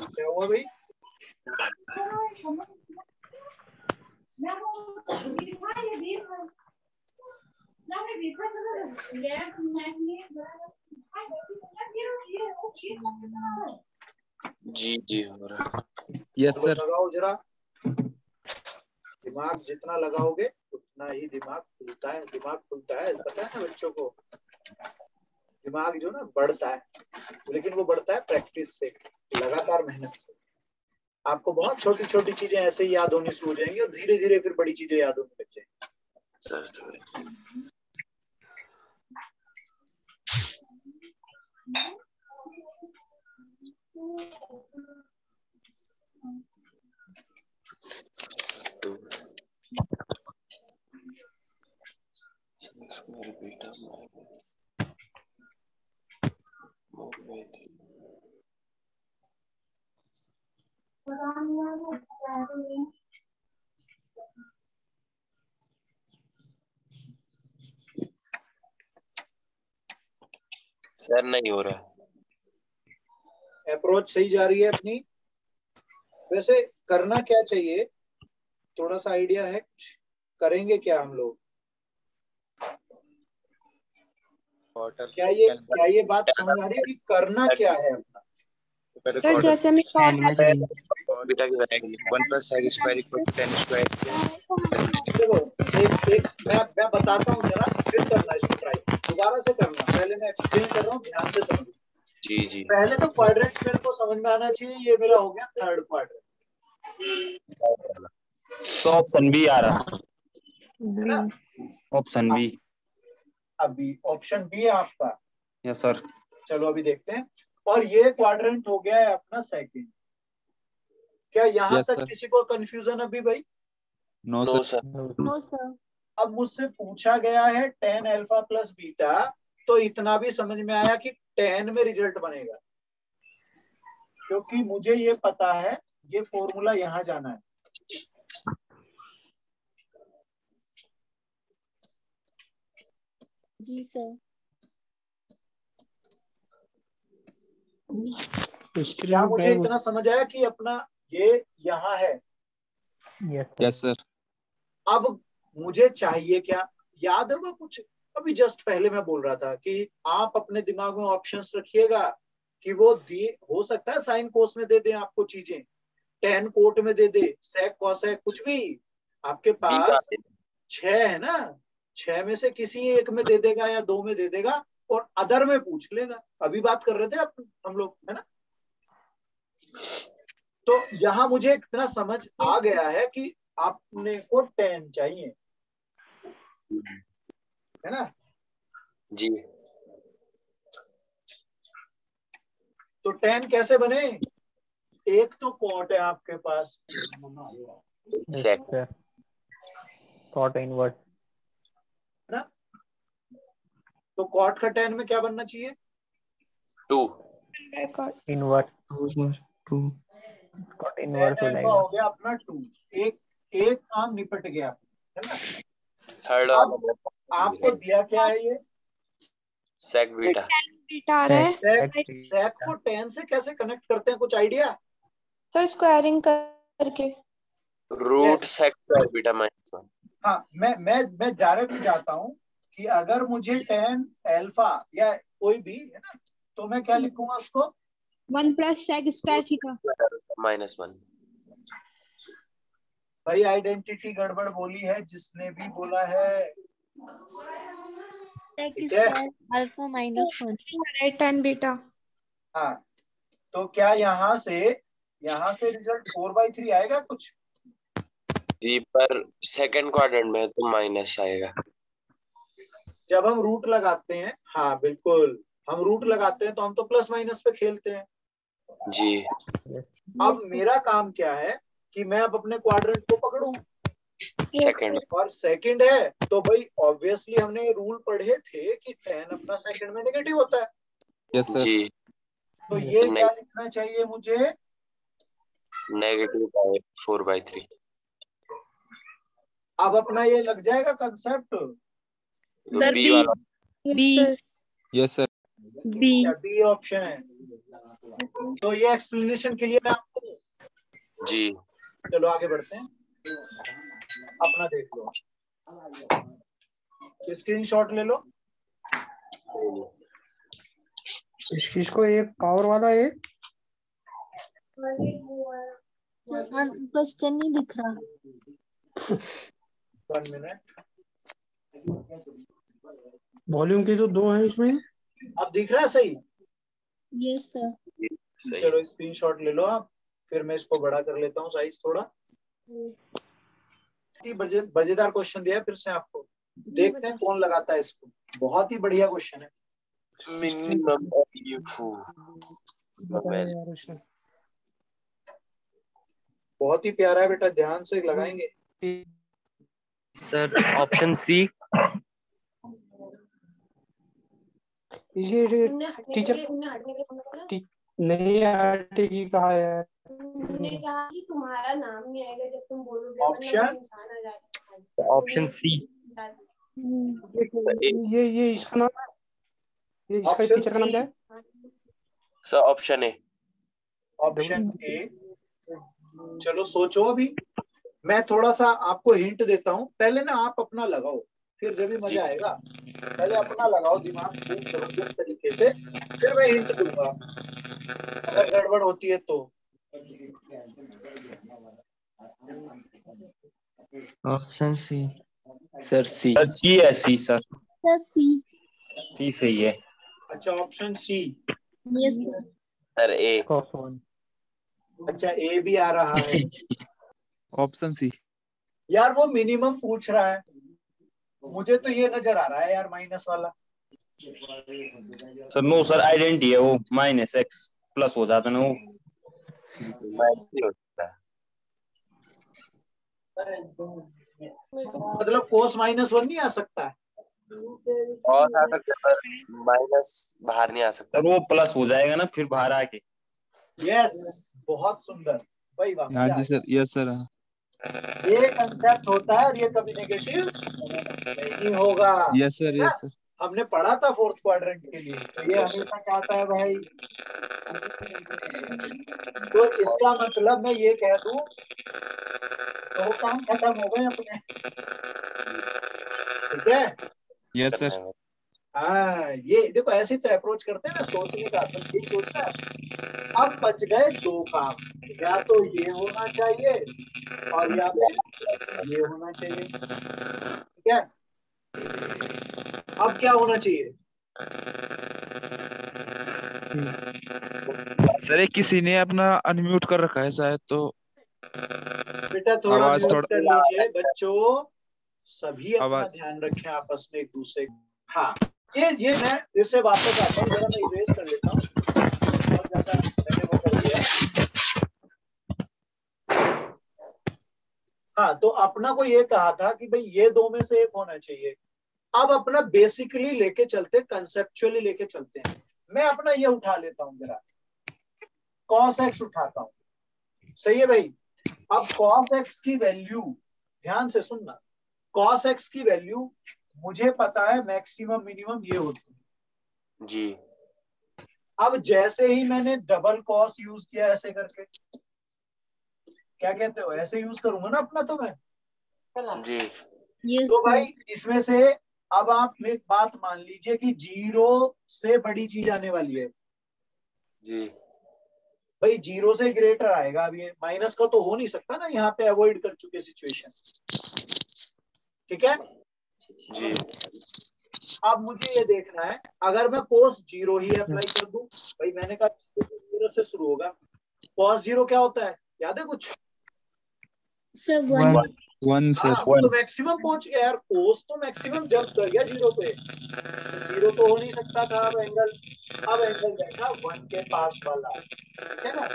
क्या हुआ भाई? जी जी हो रहा। यस चलो सर। लगाओ जरा, दिमाग जितना लगाओगे उतना ही दिमाग खुलता है। दिमाग खुलता है, पता है ना बच्चों को, दिमाग जो ना बढ़ता है, लेकिन वो बढ़ता है प्रैक्टिस से, लगातार मेहनत से। आपको बहुत छोटी छोटी चीजें ऐसे ही याद होनी शुरू हो जाएंगी और धीरे धीरे फिर बड़ी चीजें याद होने लग जाएंगी। सर नहीं हो रहा। अप्रोच सही जा रही है अपनी। वैसे करना क्या चाहिए, थोड़ा सा आइडिया है कुछ, करेंगे क्या हम लोग? क्या ये बात समझ आ रही है कि करना क्या है अपना? सर जैसे हमें बीटा की वैल्यू 1 + x² = 10 स्क्वायर। देखो एक मैं बताता हूँ जरा, फिर करना इसको ट्राई, दोबारा से करना। पहले मैं एक्सप्लेन कर रहा हूँ, ध्यान से समझो। जी जी। पहले तो क्वाड्रेंट मेरे को समझ में आना चाहिए। ये मेरा हो गया थर्ड क्वाड्रेंट, तो ऑप्शन बी आ रहा, है ना? Option B. अभी ऑप्शन बी है आपका? Yes sir. चलो अभी देखते हैं। और ये क्वाड्रेंट हो गया है अपना सेकंड। क्या यहाँ Yes, तक sir. किसी को कंफ्यूजन अभी भाई? No no sir. Sir. No sir. अब मुझसे पूछा गया है tan अल्फा प्लस बीटा, तो इतना भी समझ में आया कि tan में रिजल्ट बनेगा, क्योंकि मुझे ये पता है ये फॉर्मूला यहाँ जाना है। जी सर। क्या मुझे इतना समझ आया कि अपना ये यहाँ है? Yes sir. अब मुझे चाहिए क्या, याद होगा कुछ? अभी जस्ट पहले मैं बोल रहा था कि आप अपने दिमाग में ऑप्शंस रखिएगा कि वो दिए, हो सकता है साइन कोस में दे दे आपको चीजें, टेन कोट में दे दे, सेक कॉसेक, कुछ भी। आपके पास 6 है ना, 6 में से किसी एक में दे देगा या 2 में दे देगा और अदर में पूछ लेगा। अभी बात कर रहे थे हम लोग, है ना? तो यहाँ मुझे इतना समझ आ गया है कि आपने को 10 चाहिए, है ना? जी। तो 10 कैसे बने? एक तो कॉट है आपके पास, कॉट इनवर्स, है ना? तो कॉट का 10 में क्या बनना चाहिए? 2 इनवर्स, कॉट इनवर्स हो tan अल्फा जाएगा। हो गया अपना 2। एक काम निपट गया, है ना? थर्ड अब आपको दिया क्या है? ये सेक बीटा। बीटा आ रहा है। सेक को 10 से कैसे कनेक्ट करते हैं, कुछ आइडिया? सर स्क्वायरिंग करके। Root sec square beta -1। हाँ, मैं डायरेक्ट जाता हूँ कि अगर मुझे tan अल्फा या कोई भी, है ना, तो मैं क्या लिखूंगा उसको? 1 + sec स्क्वायर थीटा -1। भाई आइडेंटिटी गड़बड़ बोली है जिसने भी बोला है, ठीक है? Alpha -1 tan beta. हाँ, तो क्या यहाँ से रिजल्ट 4/3 आएगा कुछ? जी, पर सेकंड क्वाड्रेंट में तो माइनस आएगा जब हम रूट लगाते हैं। हाँ बिल्कुल, हम रूट लगाते हैं तो हम तो प्लस माइनस पे खेलते हैं जी। अब मेरा काम क्या है कि मैं अब अपने क्वाड्रेंट को पकड़ूं, सेकंड और सेकंड है तो भाई ऑब्वियसली हमने रूल पढ़े थे कि 10 अपना सेकंड में नेगेटिव होता है। Yes sir. जी। तो ये क्या लिखना चाहिए मुझे? नेगेटिव 4/3। अब अपना ये लग जाएगा कंसेप्ट? सर बी वाला। B. Yes sir. B. B option है। तो ये एक्सप्लेनेशन के लिए मैं आपको जी। चलो आगे बढ़ते हैं, अपना देख लो, स्क्रीनशॉट ले लो। इसको एक पावर वाला एक क्वेश्चन नहीं दिख रहा। 1 मिनट, वॉल्यूम के जो 2 हैं इसमें, अब दिख रहा है सही? Yes sir. चलो स्क्रीनशॉट ले लो आप, फिर मैं इसको बड़ा कर लेता हूँ साइज थोड़ा। मजेदार क्वेश्चन दिया है फिर से आपको, देखते हैं कौन लगाता है इसको। बहुत ही बढ़िया क्वेश्चन है। मिनिमम बहुत ही प्यारा है बेटा, ध्यान से लगाएंगे। Sir option C. ये टीचर नहीं हटेगी कहा यार, उन्होंने कहा कि तुम्हारा नाम नहीं आएगा जब तुम बोलोगे, ऑप्शन ऑप्शन सी। ये इसका नाम है, ये इसका टीचर का नाम क्या है? Sir option A. Option A. चलो सोचो, अभी मैं थोड़ा सा आपको हिंट देता हूँ, पहले ना आप अपना लगाओ, फिर जब भी मजा आएगा। पहले अपना लगाओ दिमाग खूब जबरदस्त तरीके से, फिर मैं हिंट दूंगा, अगर गड़बड़ होती है तो। Option C. Sir C. Sir C है, C sir, sir C. C सही है। अच्छा option C. Yes sir. Sir A. अच्छा ए भी आ रहा है। Option C. यार वो मिनिमम पूछ रहा है, मुझे तो ये नजर आ रहा है यार माइनस वाला। सर नो सर, आइडेंटिटी है वो, माइनस एक्स प्लस हो जाता है ना वो। मतलब कोस -1 नहीं आ सकता है? और आ सकता है, माइनस बाहर नहीं आ सकता। सर वो प्लस हो जाएगा ना फिर बाहर आके। यस, बहुत सुंदर भाई, वाह। हाँ जी सर, यस सर। ये कंसेप्ट होता है और ये कभी नेगेटिव नहीं होगा। Yes sir, yes sir. हमने पढ़ा था 4th क्वाड्रेंट के लिए, तो ये हमेशा चाहता है भाई। तो इसका मतलब मैं ये कह दूं, तो काम खत्म हो गए अपने, ठीक है? Yes sir. हाँ, ये देखो ऐसे तो अप्रोच करते हैं ना, सोचने का बस यही सोचना है। अब बच गए 2 काम, या तो ये होना चाहिए और या फिर ये होना चाहिए, ठीक है? अब क्या होना चाहिए? सर ये किसी ने अपना अनम्यूट कर रखा है शायद, तो बेटा थोड़ा आवाज म्यूट थोड़ा कर लीजिए बच्चों, सभी अपना आवाज। ध्यान रखें आपस में एक दूसरे। हाँ, ये मैं फिर से वापस आता हूँ, जरा मैं इरेज कर लेता हूँ, बहुत ज्यादा मैंने वो कर दिया। हाँ, तो अपना को ये कहा था कि भाई ये 2 में से एक होना चाहिए। अब अपना बेसिकली लेके चलते, कंसेप्चुअली लेके चलते हैं। मैं अपना ये उठा लेता हूँ, जरा cos x उठाता हूँ, सही है भाई? अब cos x की वैल्यू, ध्यान से सुनना, cos x की वैल्यू मुझे पता है मैक्सिमम मिनिमम ये होती है जी। अब जैसे ही मैंने डबल cos यूज किया ऐसे करके, क्या कहते हो, ऐसे यूज करूंगा ना अपना, तो मैं जी। तो भाई इसमें से अब आप एक बात मान लीजिए कि 0 से बड़ी चीज आने वाली है जी। भाई, 0 से ग्रेटर आएगा। अब ये माइनस का तो हो नहीं सकता ना, यहाँ पे अवॉइड कर चुके सिचुएशन, ठीक है जी। अब मुझे ये देखना है, अगर मैं cos 0 ही अप्लाई कर दूं, भाई मैंने कहा 0 से शुरू होगा, cos 0 क्या होता है, याद है कुछ? Sir 1 sir. हाँ, वो तो मैक्सिमम पहुंच गया यार, cos तो मैक्सिमम जंप कर गया 0 पे, 0 तो हो नहीं सकता था। अब एंगल बैठा 1 के पास वाला, ठीक है ना?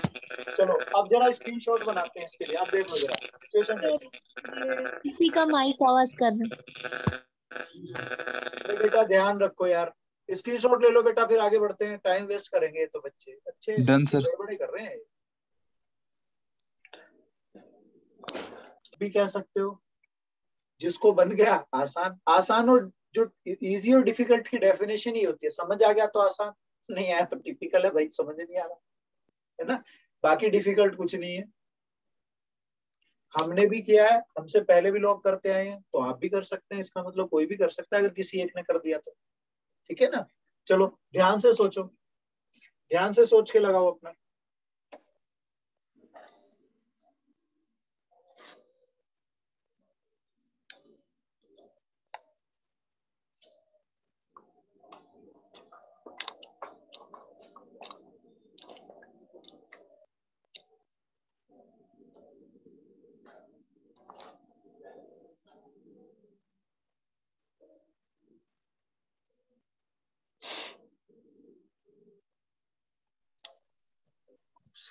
चलो अब जरा स्क्रीनशॉट बनाते हैं इसके लिए, आप देखो जरा सिचुएशन देखो। किसी का माइक आवाज कर रहा है। तो बेटा ध्यान रखो यार, स्क्रीनशॉट ले लो बेटा, फिर आगे बढ़ते हैं, टाइम वेस्ट करेंगे तो बच्चे अच्छे डन सर। गड़बड़ी कर रहे हैं। भी कह सकते हो, जिसको बन गया आसान, आसान और जो इजी और डिफिकल्ट की डेफिनेशन ही होती है, समझ आ गया तो आसान, नहीं आया तो टिपिकल है भाई, समझ नहीं आ रहा है ना, बाकी डिफिकल्ट कुछ नहीं है। हमने भी किया है, हमसे पहले भी लोग करते आए हैं, तो आप भी कर सकते हैं। इसका मतलब कोई भी कर सकता है अगर किसी एक ने कर दिया तो। ठीक है ना? चलो ध्यान से सोचो, ध्यान से सोच के लगाओ अपना।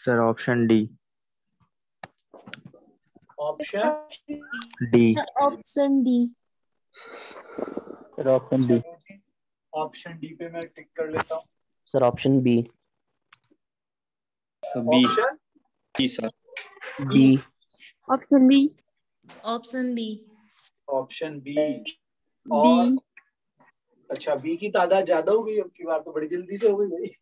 Sir option D. Option D. Option D. Sir option D. चलो जी, ऑप्शन डी पे मैं टिक कर लेता हूँ। Sir option B. B. Option B sir. B. Option B. Option B. Option B. B. और अच्छा, बी की तादाद ज्यादा हो गई अब की बार, तो बड़ी जल्दी से हो गई भाई।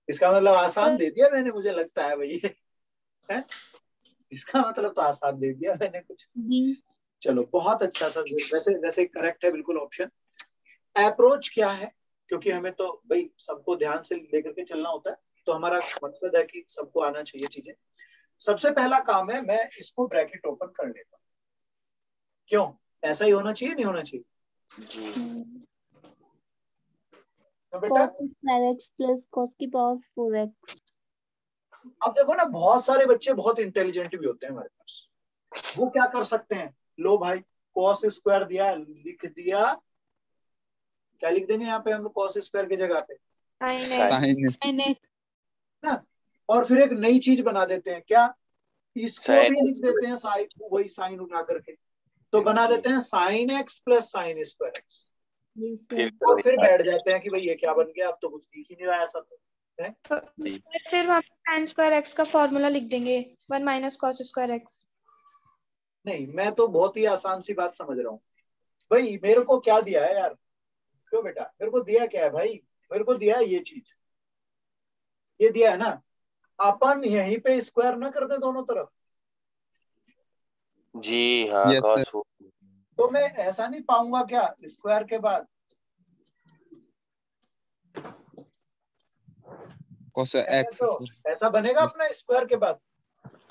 इसका मतलब आसान दे दिया मैंने, मुझे लगता है भाई है? इसका मतलब तो आसान दे दिया मैंने कुछ। चलो बहुत अच्छा सर, वैसे वैसे करेक्ट है बिल्कुल ऑप्शन। अप्रोच क्या है, क्योंकि हमें तो भाई सबको ध्यान से लेकर के चलना होता है, तो हमारा मकसद है कि सबको आना चाहिए चीजें। सबसे पहला काम है, मैं इसको ब्रैकेट ओपन कर लेता हूँ। क्यों? ऐसा ही होना चाहिए, नहीं होना चाहिए? तो बेटा cos square x plus cos की पावर 4x। अब देखो ना, बहुत सारे बच्चे बहुत इंटेलिजेंट भी होते हैं हमारे पास। वो क्या कर सकते हैं, लो भाई cos स्क्वायर दिया, लिख दिया, क्या लिख देंगे यहाँ पे हम लोग cos स्क्वायर की जगह पे? साइन। ना, और फिर एक नई चीज बना देते हैं, क्या? इसको Sin भी लिख देते हैं साइन, वही साइन उठा करके, तो बना देते हैं sin x plus sine square x. और फिर बैठ जाते हैं कि भाई ये क्या बन गया, अब तो कुछ दिख ही नहीं रहा ऐसा तो है। फिर वहाँ पे sin स्क्वायर x का फॉर्मूला लिख देंगे 1 माइनस cos स्क्वायर x। नहीं, मैं तो बहुत ही आसान सी बात समझ रहा हूँ भाई। मेरे को क्या दिया है यार? क्यों बेटा, मेरे को दिया क्या है भाई? मेरे को दिया है ये चीज, ये दिया है ना। अपन यहीं पे स्क्वायर ना कर दे दोनों तरफ? जी हाँ, यस सर। cos तो मैं ऐसा नहीं पाऊंगा क्या स्क्वायर के बाद? cos ऐसा x तो सर। ऐसा बनेगा अपना स्क्वायर के बाद।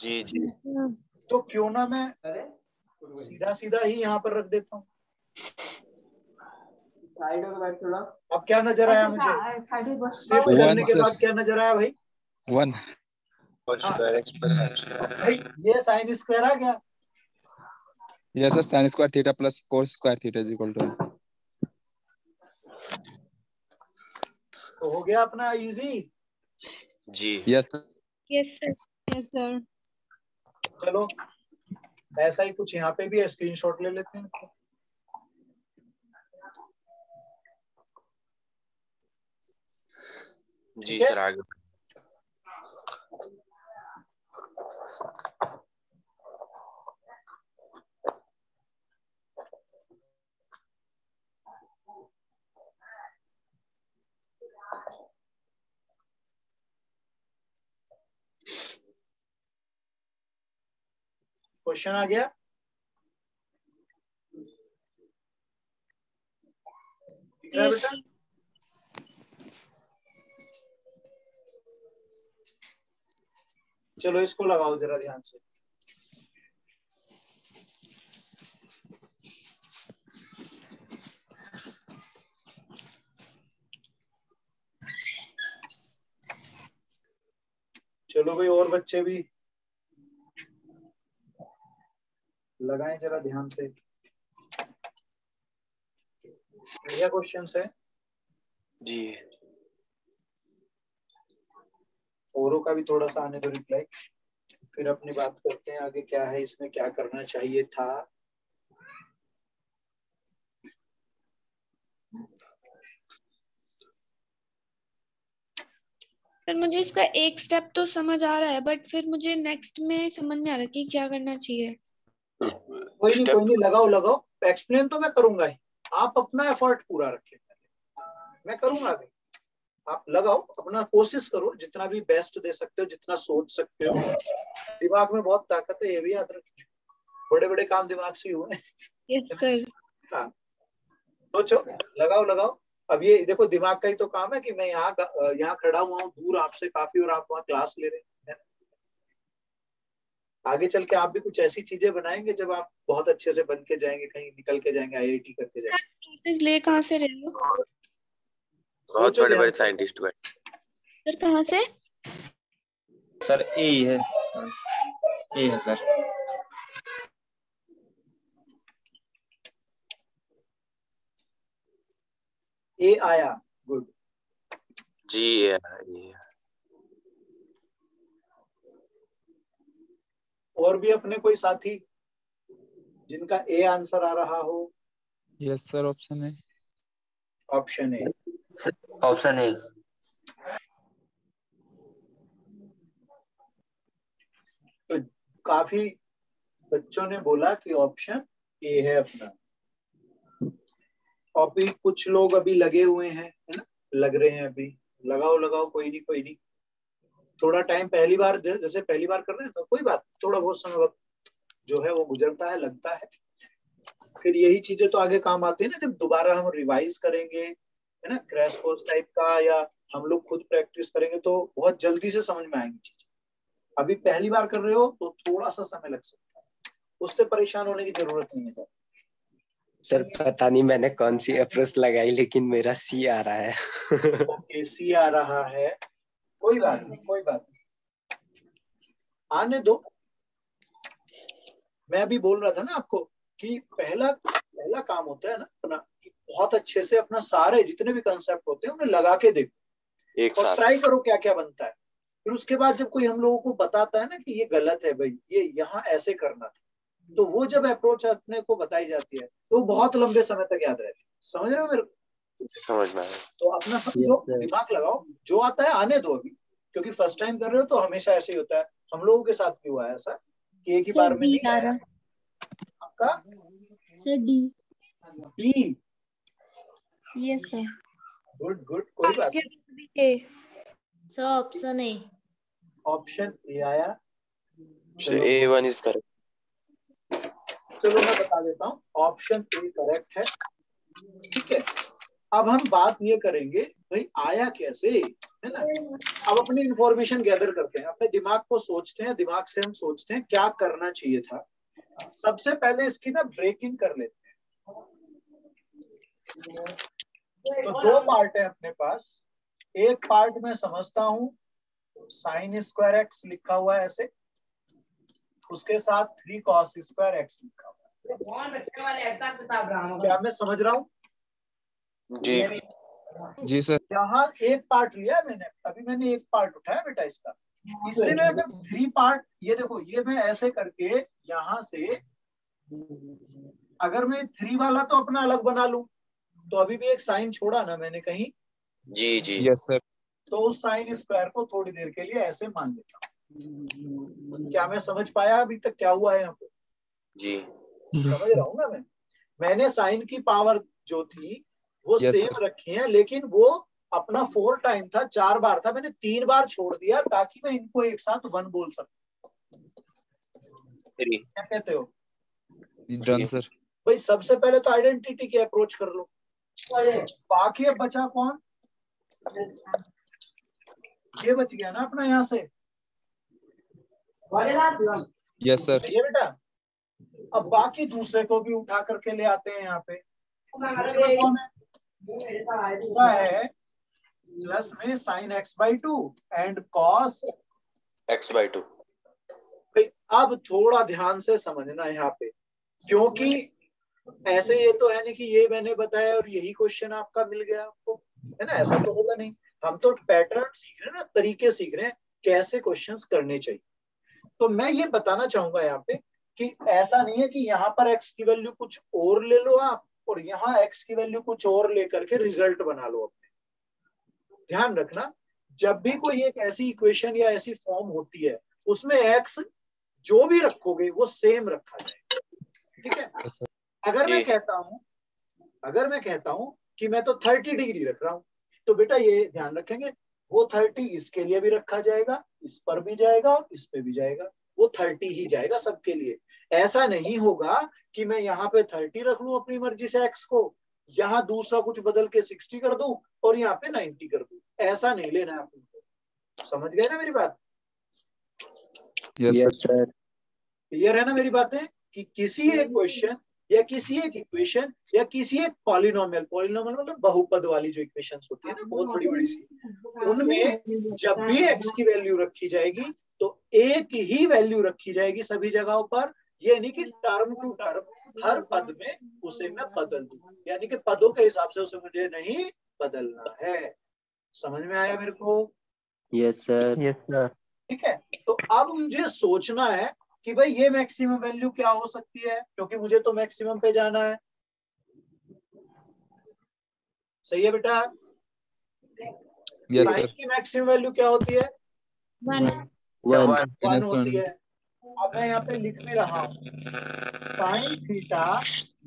जी जी। तो क्यों ना मैं सीधा सीधा ही यहाँ पर रख देता हूँ। अब क्या नजर आया मुझे? शिफ्ट करने के बाद क्या नजर आया भाई? 1। हाँ, भाई ये साइन स्क्वायर आ गया। Yes sir, sin square theta plus cos square theta is equal to. तो हो गया अपना इजी। जी। Yes sir. Yes sir. चलो ऐसा ही कुछ यहाँ पे भी है, स्क्रीनशॉट ले लेते हैं। जी सर, आगे। क्वेश्चन आ गया? दिख रहा है बेटा? चलो इसको लगाओ जरा ध्यान से। चलो भाई और बच्चे भी लगाएं जरा ध्यान से। बढ़िया क्वेश्चन है जी। औरों का भी थोड़ा सा आने दो रिप्लाई, फिर अपनी बात करते हैं आगे क्या है, इसमें क्या करना चाहिए था। फिर मुझे इसका एक स्टेप तो समझ आ रहा है, बट फिर मुझे नेक्स्ट में समझ नहीं आ रहा कि क्या करना चाहिए। कोई नहीं, लगाओ लगाओ, एक्सप्लेन तो मैं करूंगा ही, आप अपना एफर्ट पूरा रखें, मैं करूंगा भी। आप लगाओ, अपना कोशिश करो, जितना भी बेस्ट दे सकते हो, जितना सोच सकते हो। दिमाग में बहुत ताकत है, ये भी याद रखिए, बड़े बड़े काम दिमाग से ही हुए। Yes sir. हाँ, सोचो, लगाओ लगाओ। अब ये देखो, दिमाग का ही तो काम है कि मैं यहाँ खड़ा हुआ हूँ दूर आपसे काफी, और आप वहाँ क्लास ले रहे हैं। आगे चल के आप भी कुछ ऐसी चीजें बनाएंगे जब आप बहुत अच्छे से बन के जाएंगे, कहीं निकल के जाएंगे, IIT करके जाएंगे। ले कहाँ से रहे हो बहुत बड़े बड़े साइंटिस्ट बैठे। सर? कहाँ से? सर ए है, ए है सर। ए आया, गुड जी। ये और भी अपने कोई साथी जिनका ए आंसर आ रहा हो? यस सर, ऑप्शन है। Option A. Option A. तो काफी बच्चों ने बोला कि ऑप्शन ए है अपना। और भी कुछ लोग अभी लगे हुए हैं, है ना, लग रहे हैं अभी। लगाओ लगाओ, कोई नहीं कोई नहीं। थोड़ा टाइम, पहली बार जैसे पहली बार कर रहे हैं तो कोई बात, थोड़ा बहुत समय वक्त जो है वो गुजरता है, लगता है। फिर यही चीजें तो आगे काम आती है ना, जब दोबारा हम रिवाइज करेंगे, है ना, क्रैश कोर्स टाइप का, या हम लोग खुद प्रैक्टिस करेंगे तो बहुत जल्दी से समझ में आएंगी चीजें। अभी पहली बार कर रहे हो तो थोड़ा सा समय लग सकता है, उससे परेशान होने की जरूरत नहीं है। सर पता नहीं मैंने कौन सी अप्रोच लगाई, लेकिन मेरा सी आ रहा है। ओके, सी आ रहा है, कोई बात नहीं कोई बात नहीं, आने दो। मैं अभी बोल रहा था ना आपको कि पहला काम होता है ना अपना, कि बहुत अच्छे से अपना सारे जितने भी कंसेप्ट होते हैं उन्हें लगा के देखो एक और साथ ट्राई करो क्या क्या बनता है। फिर उसके बाद जब कोई हम लोगों को बताता है ना कि ये गलत है भाई, ये यहाँ ऐसे करना था, तो वो जब अप्रोच अपने को बताई जाती है तो वो बहुत लंबे समय तक याद रहती है। समझ रहे हो मेरे को? समझ में आया। तो अपना समझो, दिमाग लगाओ, जो आता है आने दो अभी, क्योंकि फर्स्ट टाइम कर रहे हो तो हमेशा ऐसे ही होता है। हम लोगों के साथ भी हुआ है ऐसा कि एक ही बार में नहीं आया। आपका sir D. D, yes sir. Good good, कोई बात नहीं। Sir option A. Option A आया, A1 इज करेक्ट। चलो मैं बता देता हूँ, ऑप्शन ए करेक्ट है। ठीक है, अब हम बात ये करेंगे भाई आया कैसे, है ना। अब अपनी इंफॉर्मेशन गैदर करते हैं, अपने दिमाग को सोचते हैं, दिमाग से हम सोचते हैं क्या करना चाहिए था। सबसे पहले इसकी ना ब्रेकिंग कर लेते हैं। तो दो पार्ट है अपने पास। एक पार्ट में समझता हूँ, साइन स्क्वायर एक्स लिखा हुआ है ऐसे, उसके साथ 3 cos स्क्वायर एक्स लिखा हुआ है। क्या मैं समझ रहा हूँ? जी जी सर। यहाँ एक पार्ट लिया है मैंने, अभी मैंने एक पार्ट उठाया बेटा इसका। इससे मैं अगर 3 पार्ट, ये देखो, ये मैं ऐसे करके यहाँ से अगर मैं 3 वाला तो अपना अलग बना लूं, तो अभी भी एक साइन छोड़ा ना मैंने कहीं। जी जी। Yes sir. तो उस साइन स्क्वायर को थोड़ी देर के लिए ऐसे मान लेता हूँ। क्या मैं समझ पाया अभी तक क्या हुआ है यहाँ पे? जी समझ रहा हूँ ना मैं। मैंने साइन की पावर जो थी वो Yes, सेम रखी है, लेकिन वो अपना 4 टाइम था, 4 बार था, मैंने 3 बार छोड़ दिया ताकि मैं इनको एक साथ 1 बोल सकूं। क्या कहते हो? Done sir. भाई सबसे पहले तो आइडेंटिटी की अप्रोच कर लो। बाकी अब बचा कौन? ये बच गया ना अपना यहाँ से। Yes sir. सही है बेटा। अब बाकी दूसरे को भी उठा करके ले आते हैं यहाँ पे। दूसरा कौन है? दूसरा है प्लस में sign x/2 and cos x/2। अब थोड़ा ध्यान से समझना यहाँ पे, क्योंकि ऐसे ये तो है नहीं कि ये मैंने बताया और यही क्वेश्चन आपका मिल गया आपको, है ना, ऐसा तो होगा नहीं। हम तो पैटर्न सीख रहे हैं ना, तरीके सीख रहे हैं कैसे क्वेश्चंस करने चाहिए। तो मैं ये बताना चाहूंगा यहाँ पे कि ऐसा नहीं है कि यहाँ पर x की वैल्यू कुछ और ले लो आप और यहाँ x की वैल्यू कुछ और लेकर के रिजल्ट बना लो अपने। ध्यान रखना, जब भी कोई एक ऐसी इक्वेशन या ऐसी फॉर्म होती है उसमें x जो भी रखोगे वो सेम रखा जाए। ठीक है। अगर मैं कहता हूं कि मैं तो 30 डिग्री रख रहा हूं, तो बेटा ये ध्यान रखेंगे, वो 30 इसके लिए भी रखा जाएगा, इस पर भी जाएगा और इस पे भी जाएगा, वो 30 ही जाएगा सबके लिए। ऐसा नहीं होगा कि मैं यहाँ पे 30 रख लूं अपनी मर्जी से x को, यहाँ दूसरा कुछ बदल के 60 कर दूं और यहाँ पे 90 कर दूं, ऐसा नहीं लेना है अपन को। समझ गए ना मेरी बात? Yes sir. क्लियर है ना मेरी बातें? कि किसी एक क्वेश्चन या किसी एक इक्वेशन या किसी एक पॉलिनोमियल, पॉलिनोमियल मतलब बहुपद वाली जो इक्वेशंस होती है ना बहुत बड़ी बड़ी सी, उनमें जब भी x की वैल्यू रखी जाएगी तो एक ही वैल्यू रखी जाएगी सभी जगहों पर। ये नहीं कि टर्म टू टर्म हर पद में उसे मैं बदल दूं, यानी कि पदों के हिसाब से उसे मुझे नहीं बदलना है। समझ में आया मेरे को? Yes sir. Yes sir. ठीक है, तो अब मुझे सोचना है कि भाई ये मैक्सिमम वैल्यू क्या हो सकती है, क्योंकि मुझे तो मैक्सिमम पे जाना है। सही है बेटा? Yes sine sir. की मैक्सिमम वैल्यू क्या होती है? 1 होती है। अब मैं यहाँ पे लिख भी रहा हूँ, साइन थीटा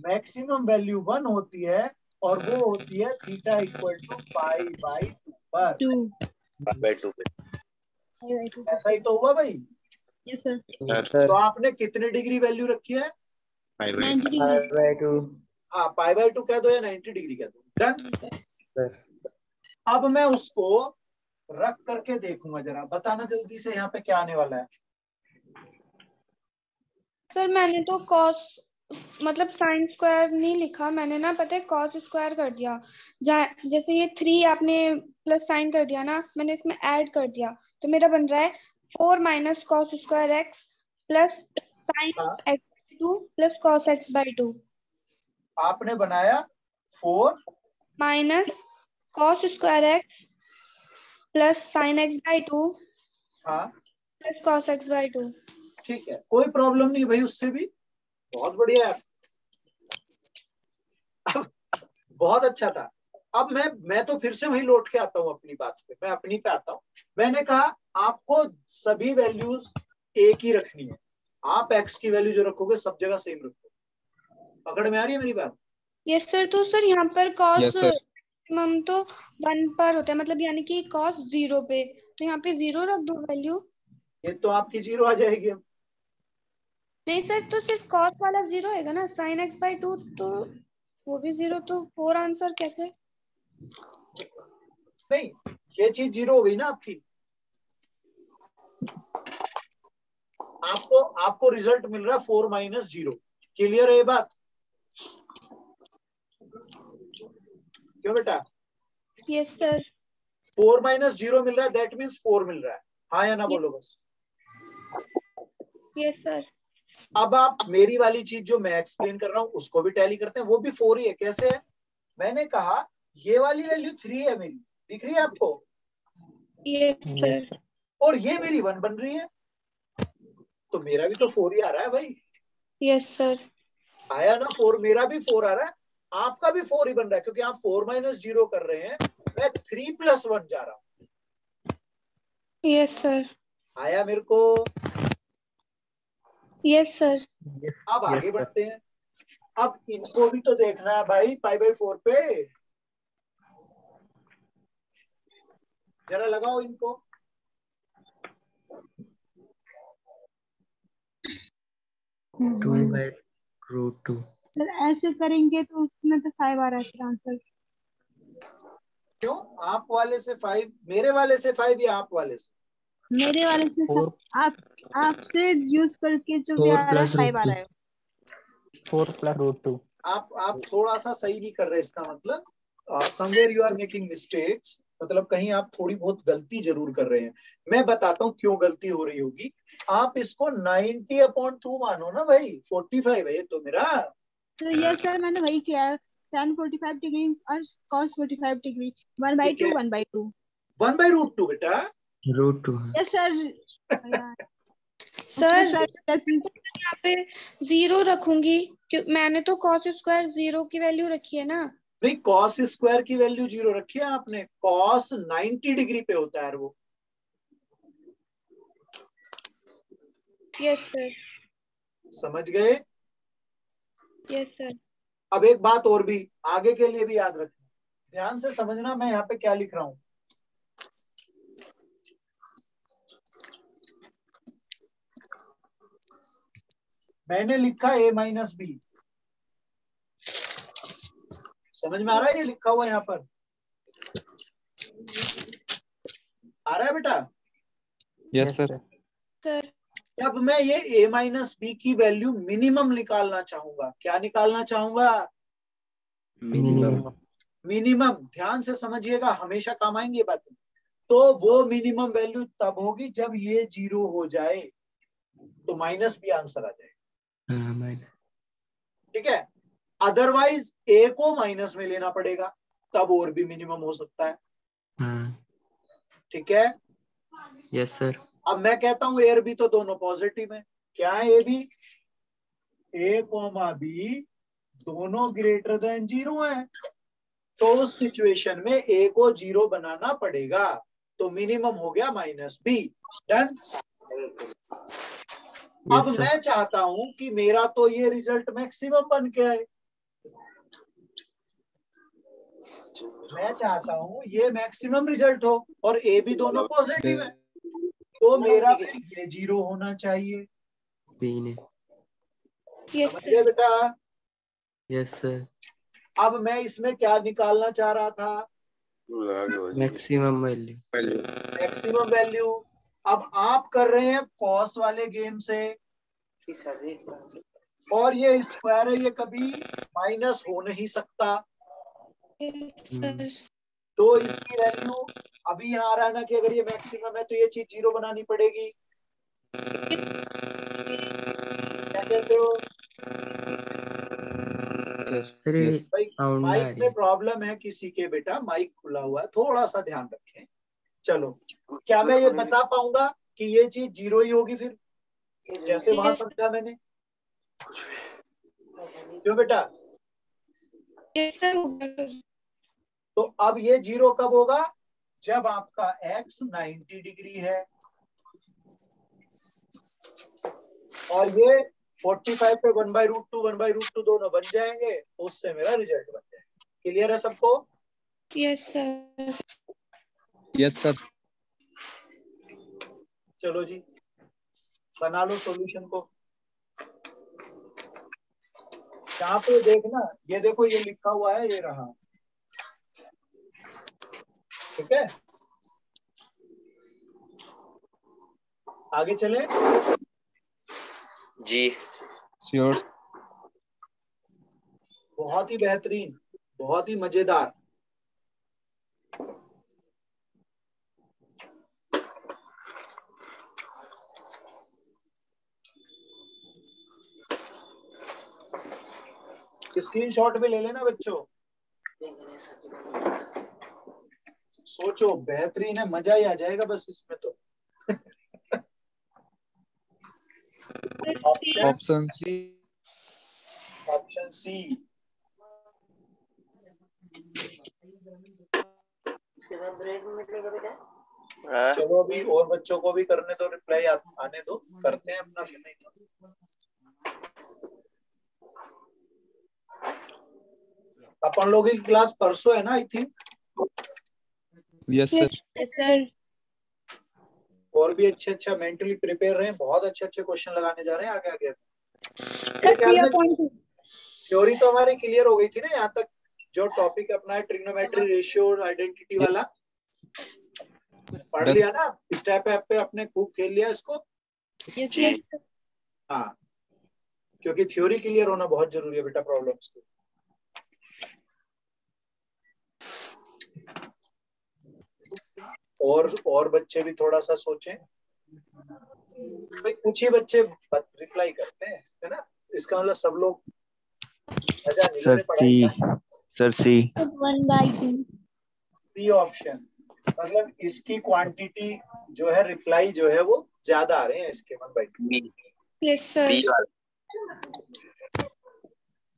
मैक्सिमम वैल्यू 1 होती है और वो होती है थीटा इक्वल टू π/2 पर। ऐसा ही तो हुआ भाई। Yes sir. तो आपने कितने डिग्री वैल्यू रखी है? 90 डिग्री। हाँ, π/2 कह दो या 90 डिग्री कह दो, डन। अब मैं उसको रख करके देखूंगा, जरा बताना जल्दी से यहाँ पे क्या आने वाला है। सर मैंने तो कॉस मतलब साइन स्क्वायर नहीं लिखा, मैंने ना पता है कॉस स्क्वायर कर दिया। जैसे ये 3 आपने प्लस साइन कर दिया ना, मैंने इसमें ऐड कर दिया, तो मेरा बन रहा है 4 minus cos square x plus sine x 2 plus cos x by 2। आपने बनाया 4 minus cos square x plus sine x by 2 हाँ प्लस कॉस एक्स बाई 2। ठीक है, कोई प्रॉब्लम नहीं भाई, उससे भी बहुत बढ़िया है। बहुत अच्छा था। अब मैं तो फिर से वही लौट के आता हूँ अपनी बात पे, मैं अपनी पे आता हूँ। मैंने कहा आपको सभी वैल्यूज एक ही रखनी है, आप एक्स की वैल्यू जो रखोगे सब जगह सेम रखो। पकड़ में आ रही है मेरी बात? Yes sir. तो सर यहाँ पर कॉस यस सर। मैक्सिमम तो 1 पर होता है, मतलब यानी कि कॉस 0 पे, तो यहाँ पे 0 रख दो वैल्यू। ये तो आपकी 0 आ जाएगी। अब नहीं सर, तो सिर्फ कॉस वाला 0 होगा ना, साइन एक्स बाई 2 तो वो भी 0, तो 4 आंसर कैसे? नहीं, ये चीज 0 हो गई ना आपकी। आपको रिजल्ट मिल रहा है 4 माइनस 0। क्लियर है ये बात? क्यों बेटा? Yes sir. 4 माइनस 0 मिल रहा है, दैट मीन्स 4 मिल रहा है। हाँ या ना बोलो बस। Yes sir. अब आप मेरी वाली चीज जो मैं एक्सप्लेन कर रहा हूँ उसको भी टैली करते हैं, वो भी 4 ही है। कैसे है? मैंने कहा ये वाली वैल्यू 3 है मेरी, दिख रही है आपको? Yes sir. और ये मेरी 1 बन रही है, तो मेरा भी तो 4 ही आ रहा है भाई। Yes sir. आया ना 4? मेरा भी 4 आ रहा है, आपका भी 4 ही बन रहा है, क्योंकि आप 4 माइनस 0 कर रहे हैं, मैं 3 प्लस 1 जा रहा हूँ। Yes sir. आया मेरे को? Yes sir. अब आगे बढ़ते हैं। अब इनको भी तो देखना है भाई, π/4 पे जरा लगाओ इनको। सर ऐसे करेंगे तो उसमें तो 5 आ रहा है आंसर। क्यों? आप वाले से 5, मेरे वाले से 5 या आप वाले से? मेरे वाले से आप आपसे यूज करके जो भी आ रहा है 5 आ रहा है। 4 प्लस रूट 2। आप थोड़ा सा सही नहीं कर रहे, इसका मतलब somewhere you are making mistakes, मतलब कहीं आप थोड़ी बहुत गलती जरूर कर रहे हैं। मैं बताता हूँ क्यों गलती हो रही होगी। आप इसको 90/2 मानो ना भाई, 45 है ये तो मेरा। तो ये सर मैंने वही किया है, tan 45 डिग्री और cos 45 डिग्री 1/2 1/2 1/√2 बेटा। √2 यस सर। सर यहाँ पे 0 रखूंगी, मैंने तो cos स्क्वायर 0 की वैल्यू रखी है ना। नहीं, cos स्क्वायर की वैल्यू 0 रखी है आपने, cos 90 डिग्री पे होता है वो। Yes sir. समझ गए? Yes sir. अब एक बात और भी आगे के लिए भी याद रखना, ध्यान से समझना मैं यहाँ पे क्या लिख रहा हूं। मैंने लिखा a माइनस बी, समझ में आ रहा है ये लिखा हुआ यहाँ पर, आ रहा है बेटा? Yes sir. सर अब मैं ये a माइनस बी की वैल्यू मिनिमम निकालना चाहूंगा। क्या निकालना चाहूंगा? मिनिमम। मिनिमम। ध्यान से समझिएगा, हमेशा काम आएंगी ये बातें। तो वो मिनिमम वैल्यू तब होगी जब ये 0 हो जाए, तो माइनस बी आंसर आ जाएगा। ठीक है, अदरवाइज ए को माइनस में लेना पड़ेगा, तब और भी मिनिमम हो सकता है। ठीक है, यस सर। अब मैं कहता हूं ए और बी तो दोनों पॉजिटिव है। क्या है A B? A comma B दोनों ग्रेटर देन 0 है, तो उस सिचुएशन में ए को 0 बनाना पड़ेगा, तो मिनिमम हो गया माइनस बी। डन। अब मैं चाहता हूं कि मेरा तो ये रिजल्ट मैक्सिमम बन के आए, मैं चाहता हूं ये मैक्सिमम रिजल्ट हो और ए भी दोनों पॉजिटिव है, तो मेरा फिर ये 0 होना चाहिए। समझिए बेटा? Yes sir. अब मैं इसमें क्या निकालना चाह रहा था? Maximum value. Maximum value. अब आप कर रहे हैं कॉस वाले गेम से, और ये स्क्वायर है, ये कभी माइनस हो नहीं सकता, तो इसकी वैल्यू अभी यहाँ आ रहा है ना कि अगर ये मैक्सिमम है तो ये चीज 0 बनानी पड़ेगी। क्या कहते हो भाई? माइक में प्रॉब्लम है किसी के बेटा, माइक खुला हुआ है, थोड़ा सा ध्यान रखें। चलो, क्या मैं ये बता पाऊंगा कि ये चीज 0 ही होगी फिर, जैसे वहां समझा मैंने? क्यों बेटा? तो अब ये 0 कब होगा? जब आपका x 90 डिग्री है और ये 45 पे 1/√2 1/√2 दोनों बन जाएंगे, उससे मेरा रिजल्ट बन जाएगा। क्लियर है सबको? Yes sir. Yes sir. चलो जी, बना लो सॉल्यूशन को। यहाँ पे देखना, ये देखो ये लिखा हुआ है, ये रहा। ठीक है, आगे चले जी। श्योर। बहुत ही बेहतरीन, बहुत ही मजेदार। स्क्रीनशॉट भी ले लेना बच्चों, सोचो, बेहतरीन है, मजा ही आ जाएगा बस इसमें तो। Option C. Option C. चलो अभी और बच्चों को भी करने दो, रिप्लाई आने दो, करते हैं अपना फिर। नहीं तो अपन लोगों की क्लास परसों है ना, I think. Yes sir. Sir और भी अच्छे मेंटली प्रिपेयर रहे, बहुत अच्छे क्वेश्चन लगाने जा रहे हैं आगे आगे। थ्योरी तो हमारी क्लियर हो गई थी ना यहाँ तक, जो टॉपिक अपना है ट्रिग्नोमेट्री, रेशियो और आइडेंटिटी वाला पढ़ लिया ना, स्टेप पे अपने खूब खेल लिया इसको। हाँ, क्योंकि थ्योरी क्लियर होना बहुत जरूरी है बेटा प्रॉब्लम्स को। और बच्चे भी थोड़ा सा सोचें भाई, कुछ ही बच्चे रिप्लाई करते हैं, है ना? इसका मतलब सब लोग मजा नहीं ले पढ़ाई का। सर सी। 1/2। सी ऑप्शन, मतलब इसकी क्वांटिटी जो है, रिप्लाई जो है वो ज्यादा आ रहे हैं इसके 1/2। Yes sir.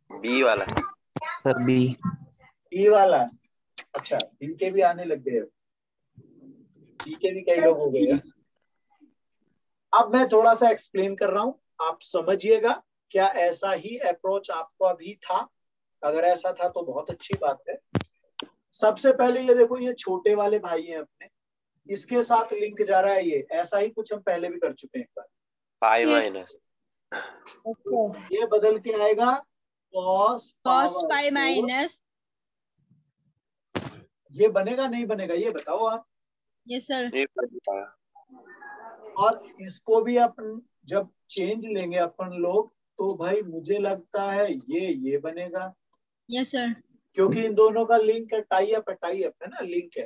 बी वाला सर बी। बी वाला, अच्छा बी के भी आने लग गए, बी के भी कई लोग हो गए। अब मैं थोड़ा सा एक्सप्लेन कर रहा हूं, आप समझिएगा। क्या ऐसा ही अप्रोच आपका भी था? अगर ऐसा था तो बहुत अच्छी बात है। सबसे पहले ये देखो, ये छोटे वाले भाई हैं अपने, इसके साथ लिंक जा रहा है ये, ऐसा ही कुछ हम पहले भी कर चुके हैं एक बार। पाई माइनस, ये बदल के आएगा cos पाई माइनस, ये बनेगा नहीं बनेगा ये बताओ आप। Yes sir. और इसको भी अपन जब चेंज लेंगे अपन लोग, तो भाई मुझे लगता है ये बनेगा। Yes sir. क्योंकि इन दोनों का लिंक है, टाई अप है ना, लिंक है।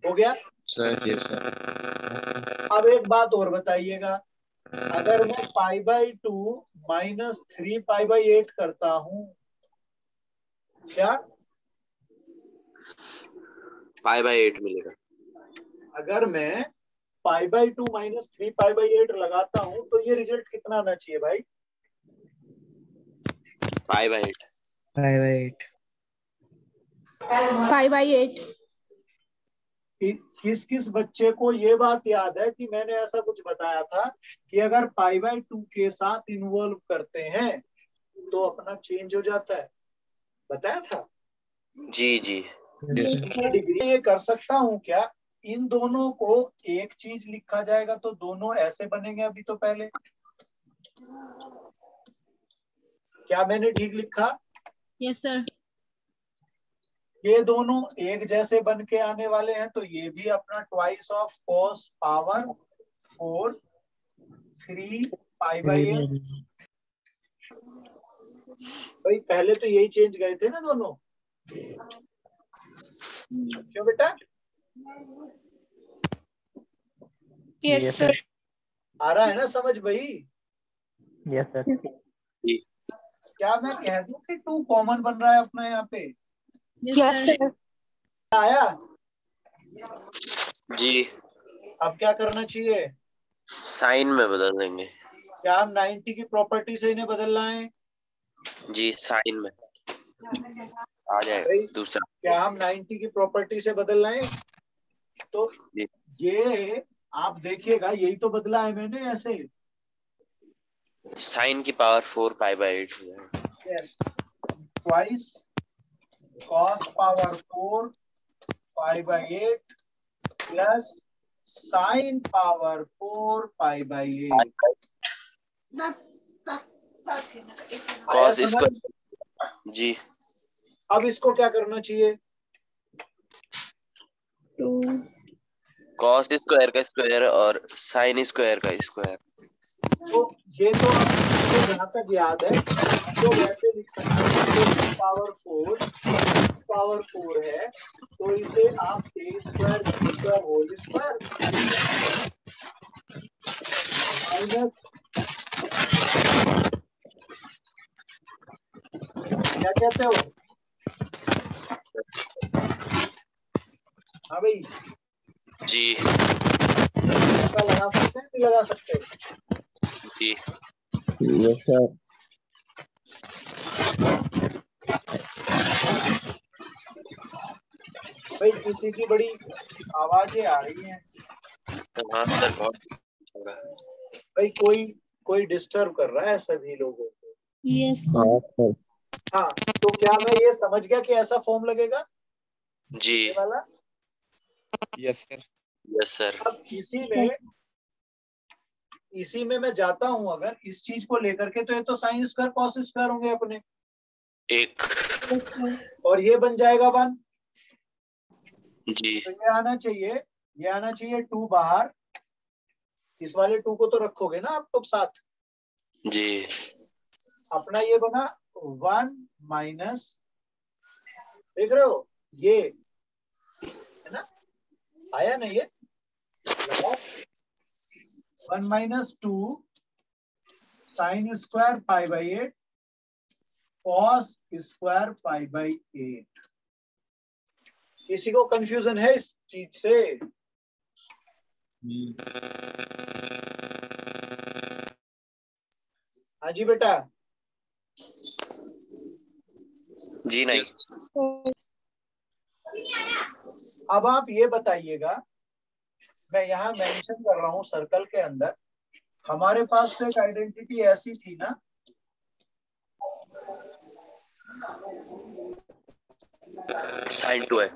हो गया सर? Yes sir. अब एक बात और बताइएगा, अगर मैं π/2 माइनस 3π/8 करता हूं, क्या π/8 मिलेगा? अगर मैं π/2 माइनस 3π/8 लगाता हूं तो ये रिजल्ट कितना आना चाहिए भाई? π/8। π/8। किस किस बच्चे को ये बात याद है कि मैंने ऐसा कुछ बताया था कि अगर π/2 के साथ इन्वॉल्व करते हैं तो अपना चेंज हो जाता है? बताया था जी जी। डिग्री ये कर सकता हूँ क्या? इन दोनों को एक चीज लिखा जाएगा तो दोनों ऐसे बनेंगे। अभी तो पहले क्या मैंने ठीक लिखा? Yes sir. ये दोनों एक जैसे बन के आने वाले हैं, तो ये भी अपना ट्वाइस ऑफ cos पावर 4 3π/8। भाई पहले तो यही चेंज गए थे ना दोनों, क्यों बेटा? Yes sir. आ रहा है ना समझ भाई? Yes sir. क्या मैं कह दूं कि 2 कॉमन बन रहा है अपना यहाँ पे? Yes sir. आया? जी। अब क्या करना चाहिए? साइन में बदल देंगे। क्या हम 90 की प्रॉपर्टी से इन्हें बदलना है? जी, साइन में आ जाएगा दूसरा। क्या हम 90 की प्रॉपर्टी से बदलना है? तो ये आप देखिएगा, यही तो बदला है मैंने ऐसे। साइन की पावर 4π/8 हो जाएगा। Twice cos power 4 π/8 plus sine power 4 π/8। cos इसको जी। अब इसको क्या करना चाहिए? cos स्क्वायर का स्क्वायर और साइन स्क्वायर का स्क्वायर। तो ये तो आपको जहाँ तक याद है तो वैसे लिख सकते हैं। पावर 4 है तो इसे आप a² होल स्क्वायर माइनस क्या कहते हो? हाँ भाई जी। ऐसा लगा सकते हैं, नहीं लगा सकते? जी। Yes sir. भाई किसी की बड़ी आवाजें आ रही हैं। हाँ सर, बहुत भाई कोई डिस्टर्ब कर रहा है सभी लोगों को। Yes sir. हाँ, तो क्या मैं ये समझ गया कि ऐसा फॉर्म लगेगा जी। ये वाला? Yes sir. Yes sir. अब इसी में मैं जाता हूं अगर इस चीज को लेकर के, तो ये तो साइन स्क्वायर कॉस स्क्वायर होंगे अपने एक, और ये बन जाएगा 1। जी। तो ये आना चाहिए 2 बाहर। इस वाले 2 को तो रखोगे ना आप लोग साथ? जी। अपना ये बना 1 माइनस, देख रहे हो ये है ना, आया ना ये? 1 minus 2 sine square π/8 cos square π/8। किसी को कंफ्यूजन है इस चीज से? हाँ जी बेटा। जी नहीं। अब आप ये बताइएगा, मैं यहाँ मेंशन कर रहा हूँ सर्कल के अंदर, हमारे पास तो एक आइडेंटिटी ऐसी थी ना sin 2x।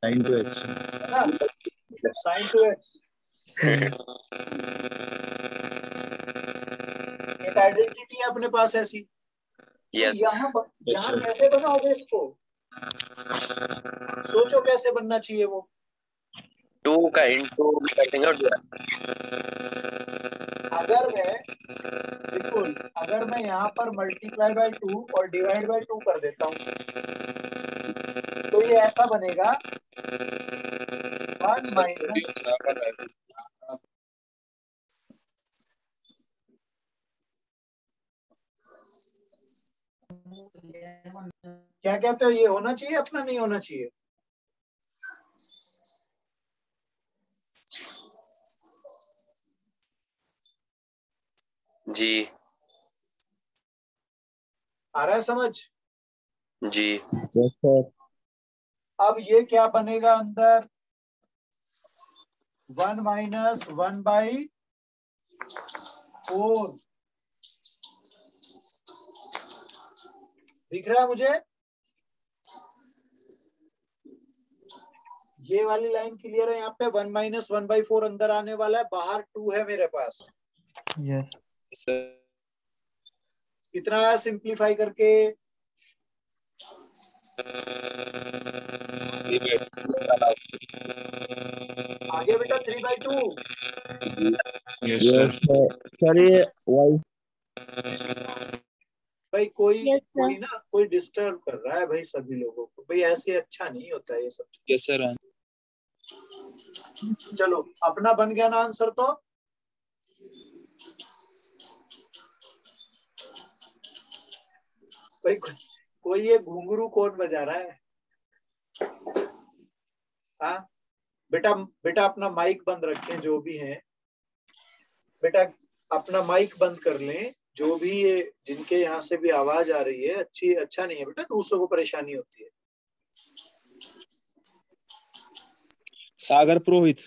sin 2x है ना, sin 2x एक आइडेंटिटी है अपने पास ऐसी। तो यस यहाँ कैसे बनाओगे इसको, सोचो कैसे बनना चाहिए वो। 2 का इंटू करेंगे और अगर मैं बिल्कुल अगर मैं यहाँ पर मल्टीप्लाई बाय 2 और डिवाइड बाय 2 कर देता हूँ तो ये ऐसा बनेगा 1 माइनस क्या कहते हो, ये होना चाहिए अपना, नहीं होना चाहिए? जी आ रहा है समझ? जी yes sir अब ये क्या बनेगा अंदर, 1 माइनस 1/4 दिख रहा है मुझे? ये वाली लाइन क्लियर है? यहाँ पे 1 माइनस 1/4 अंदर आने वाला है, बाहर 2 है मेरे पास। yes sir कितना है सिंप्लीफाई करके? आगे बेटा 3/2। yes sir ये y भाई कोई Yes, sir. कोई ना कोई डिस्टर्ब कर रहा है भाई सभी लोगों को, भाई ऐसे अच्छा नहीं होता है ये सब। yes sir चलो अपना बन गया ना आंसर तो। भाई कोई ये घुंघरू कौन बजा रहा है? हाँ बेटा बेटा अपना माइक बंद रखें जो भी हैं, बेटा अपना माइक बंद कर लें, जो भी ये जिनके यहाँ से भी आवाज आ रही है अच्छा नहीं है बेटा, दूसरों को परेशानी होती है। सागर पुरोहित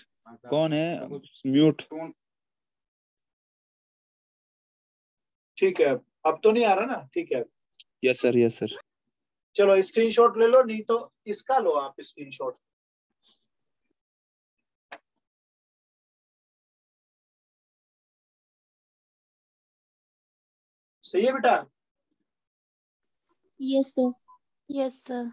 कौन है, म्यूट। ठीक है अब तो नहीं आ रहा ना? ठीक है यस सर यस सर चलो स्क्रीनशॉट ले लो, नहीं तो इसका लो आप स्क्रीनशॉट। सही है बेटा? Yes, sir. Yes, sir.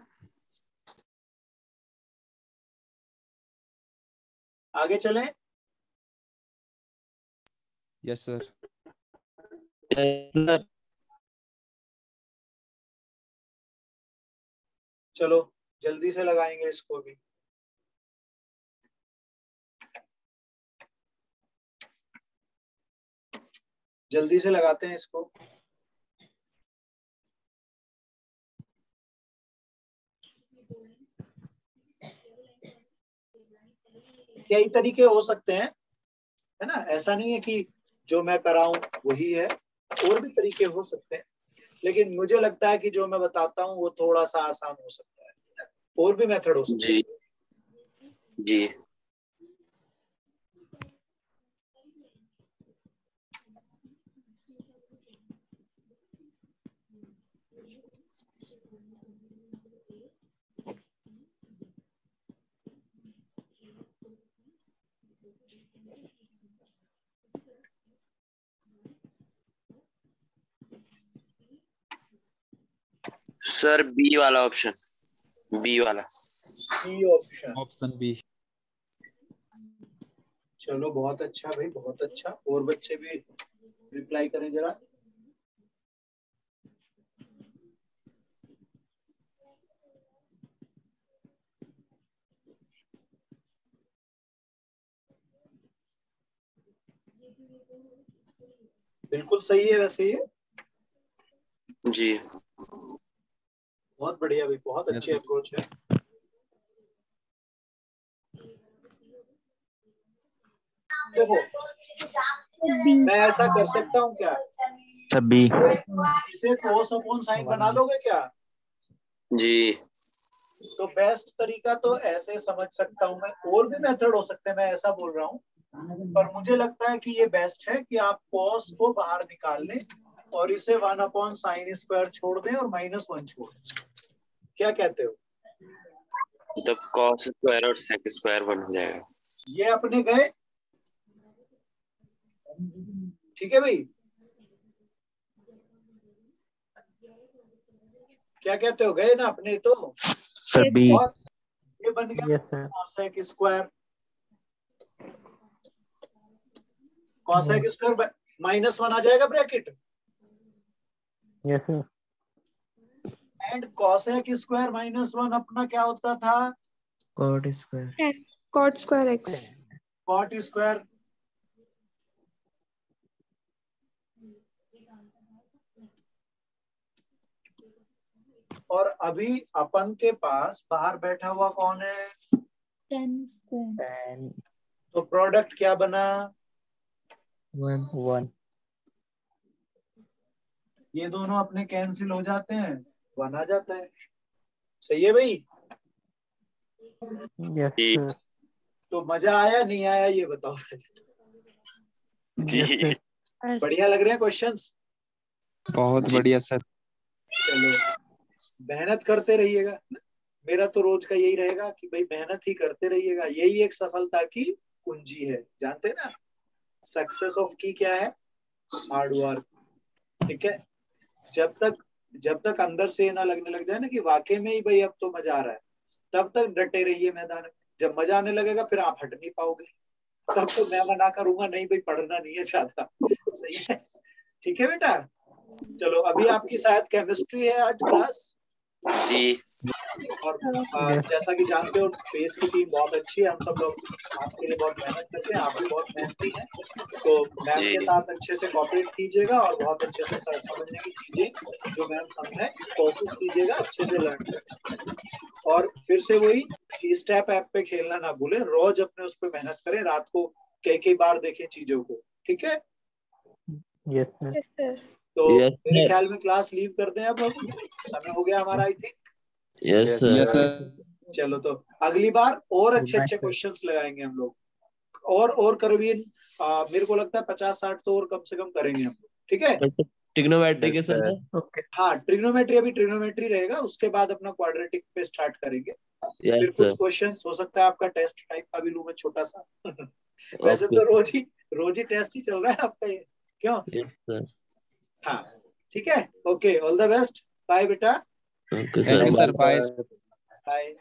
आगे चलें? यस सर चलो जल्दी से लगाएंगे इसको भी। जल्दी से लगाते हैं इसको। कई तरीके हो सकते हैं, है ना, ऐसा नहीं है कि जो मैं कराऊं वही है, और भी तरीके हो सकते हैं, लेकिन मुझे लगता है कि जो मैं बताता हूँ वो थोड़ा सा आसान हो सकता है, और भी मेथड हो सकते हैं। जी सर बी वाला ऑप्शन, बी वाला, बी ऑप्शन बी। चलो बहुत अच्छा भाई, बहुत अच्छा, और बच्चे भी रिप्लाई करें जरा। बिल्कुल सही है वैसे ये। जी बहुत बढ़िया भाई, बहुत अच्छी अप्रोच है। देखो मैं ऐसा कर सकता हूँ क्या, बी इसे cos अपॉन साइन बना लोगे क्या? जी तो बेस्ट तरीका तो ऐसे समझ सकता हूँ मैं, और भी मेथड हो सकते हैं, मैं ऐसा बोल रहा हूँ, पर मुझे लगता है कि ये बेस्ट है कि आप cos को बाहर निकाल लें और इसे 1 अपॉन साइन स्क्वायर छोड़ दें और -1 छोड़ दें। क्या कहते हो? तो cos स्क्वायर और sec स्क्वायर 1 हो जाएगा। ये अपने गए, ठीक है भाई, क्या कहते हो, गए ना अपने तो। Sir B. और ये बन गया cosec स्क्वायर, cosec स्क्वायर -1 आ जाएगा bracket, yes sir. And cosec square -1 अपना क्या होता था, कॉट स्क्वायर। कॉट स्क्वायर एक्स। cot square. और अभी अपन के पास बाहर बैठा हुआ कौन है, tan स्क्वायर। तो प्रोडक्ट क्या बना, 1 ये दोनों अपने कैंसिल हो जाते हैं, 1 आ जाता है। सही है भाई। Yes sir. तो मजा आया नहीं आया ये बताओ। जी बढ़िया लग रहे हैं क्वेश्चंस। बहुत बढ़िया सर। चलो मेहनत करते रहिएगा, मेरा तो रोज का यही रहेगा कि भाई मेहनत ही करते रहिएगा, यही एक सफलता की कुंजी है, जानते ना, सक्सेस ऑफ की क्या है, हार्ड वर्क। ठीक है, जब तक अंदर से ना लगने लग जाए ना कि वाकई में ही भाई अब तो मजा आ रहा है, तब तक डटे रहिए मैदान में। जब मजा आने लगेगा फिर आप हट नहीं पाओगे, तब तो मैं मना करूंगा, नहीं भाई पढ़ना नहीं है ज्यादा। सही है, ठीक है बेटा। चलो अभी आपकी शायद केमिस्ट्री है आज क्लास जी। और जैसा कि जानते हो फेस की टीम बहुत अच्छी है, हम सब लोग आपके लिए बहुत मेहनत करते हैं, आप भी बहुत मेहनती हैं, तो मैम जी। के साथ अच्छे से कोऑपरेट कीजिएगा और बहुत अच्छे से समझने की चीजें जो मैम समझाए कोशिश कीजिएगा अच्छे से लर्न करने। और फिर से वही स्टेप ऐप पे खेलना ना भूलें, रोज अपने उस पर मेहनत करें, रात को कई बार देखें चीजों को, ठीक है। Yes sir. Yes sir. तो मेरे ख्याल में क्लास लीव कर दें, अब समय हो गया हमारा I think. Yes yes sir. Sir. चलो तो अगली बार और अच्छे क्वेश्चंस लगाएंगे हम लोग, और करीबन मेरे को लगता है 50-60 तो और कम से कम करेंगे हम लोग, ठीक है। ट्रिग्नोमेट्री के सर। ओके। हाँ ट्रिग्नोमेट्री, अभी ट्रिग्नोमेट्री रहेगा, उसके बाद अपना क्वाड्रेटिक पे स्टार्ट करेंगे। फिर यस कुछ सर। क्वेश्चंस हो सकता है आपका टेस्ट टाइप का भी लूं मैं छोटा सा। वैसे तो रोज ही टेस्ट ही चल रहा है आपका ये, क्यों। Yes sir. हाँ ठीक है, okay, all the best, bye बेटा। Okay thank you sir. Sir, bye. Bye.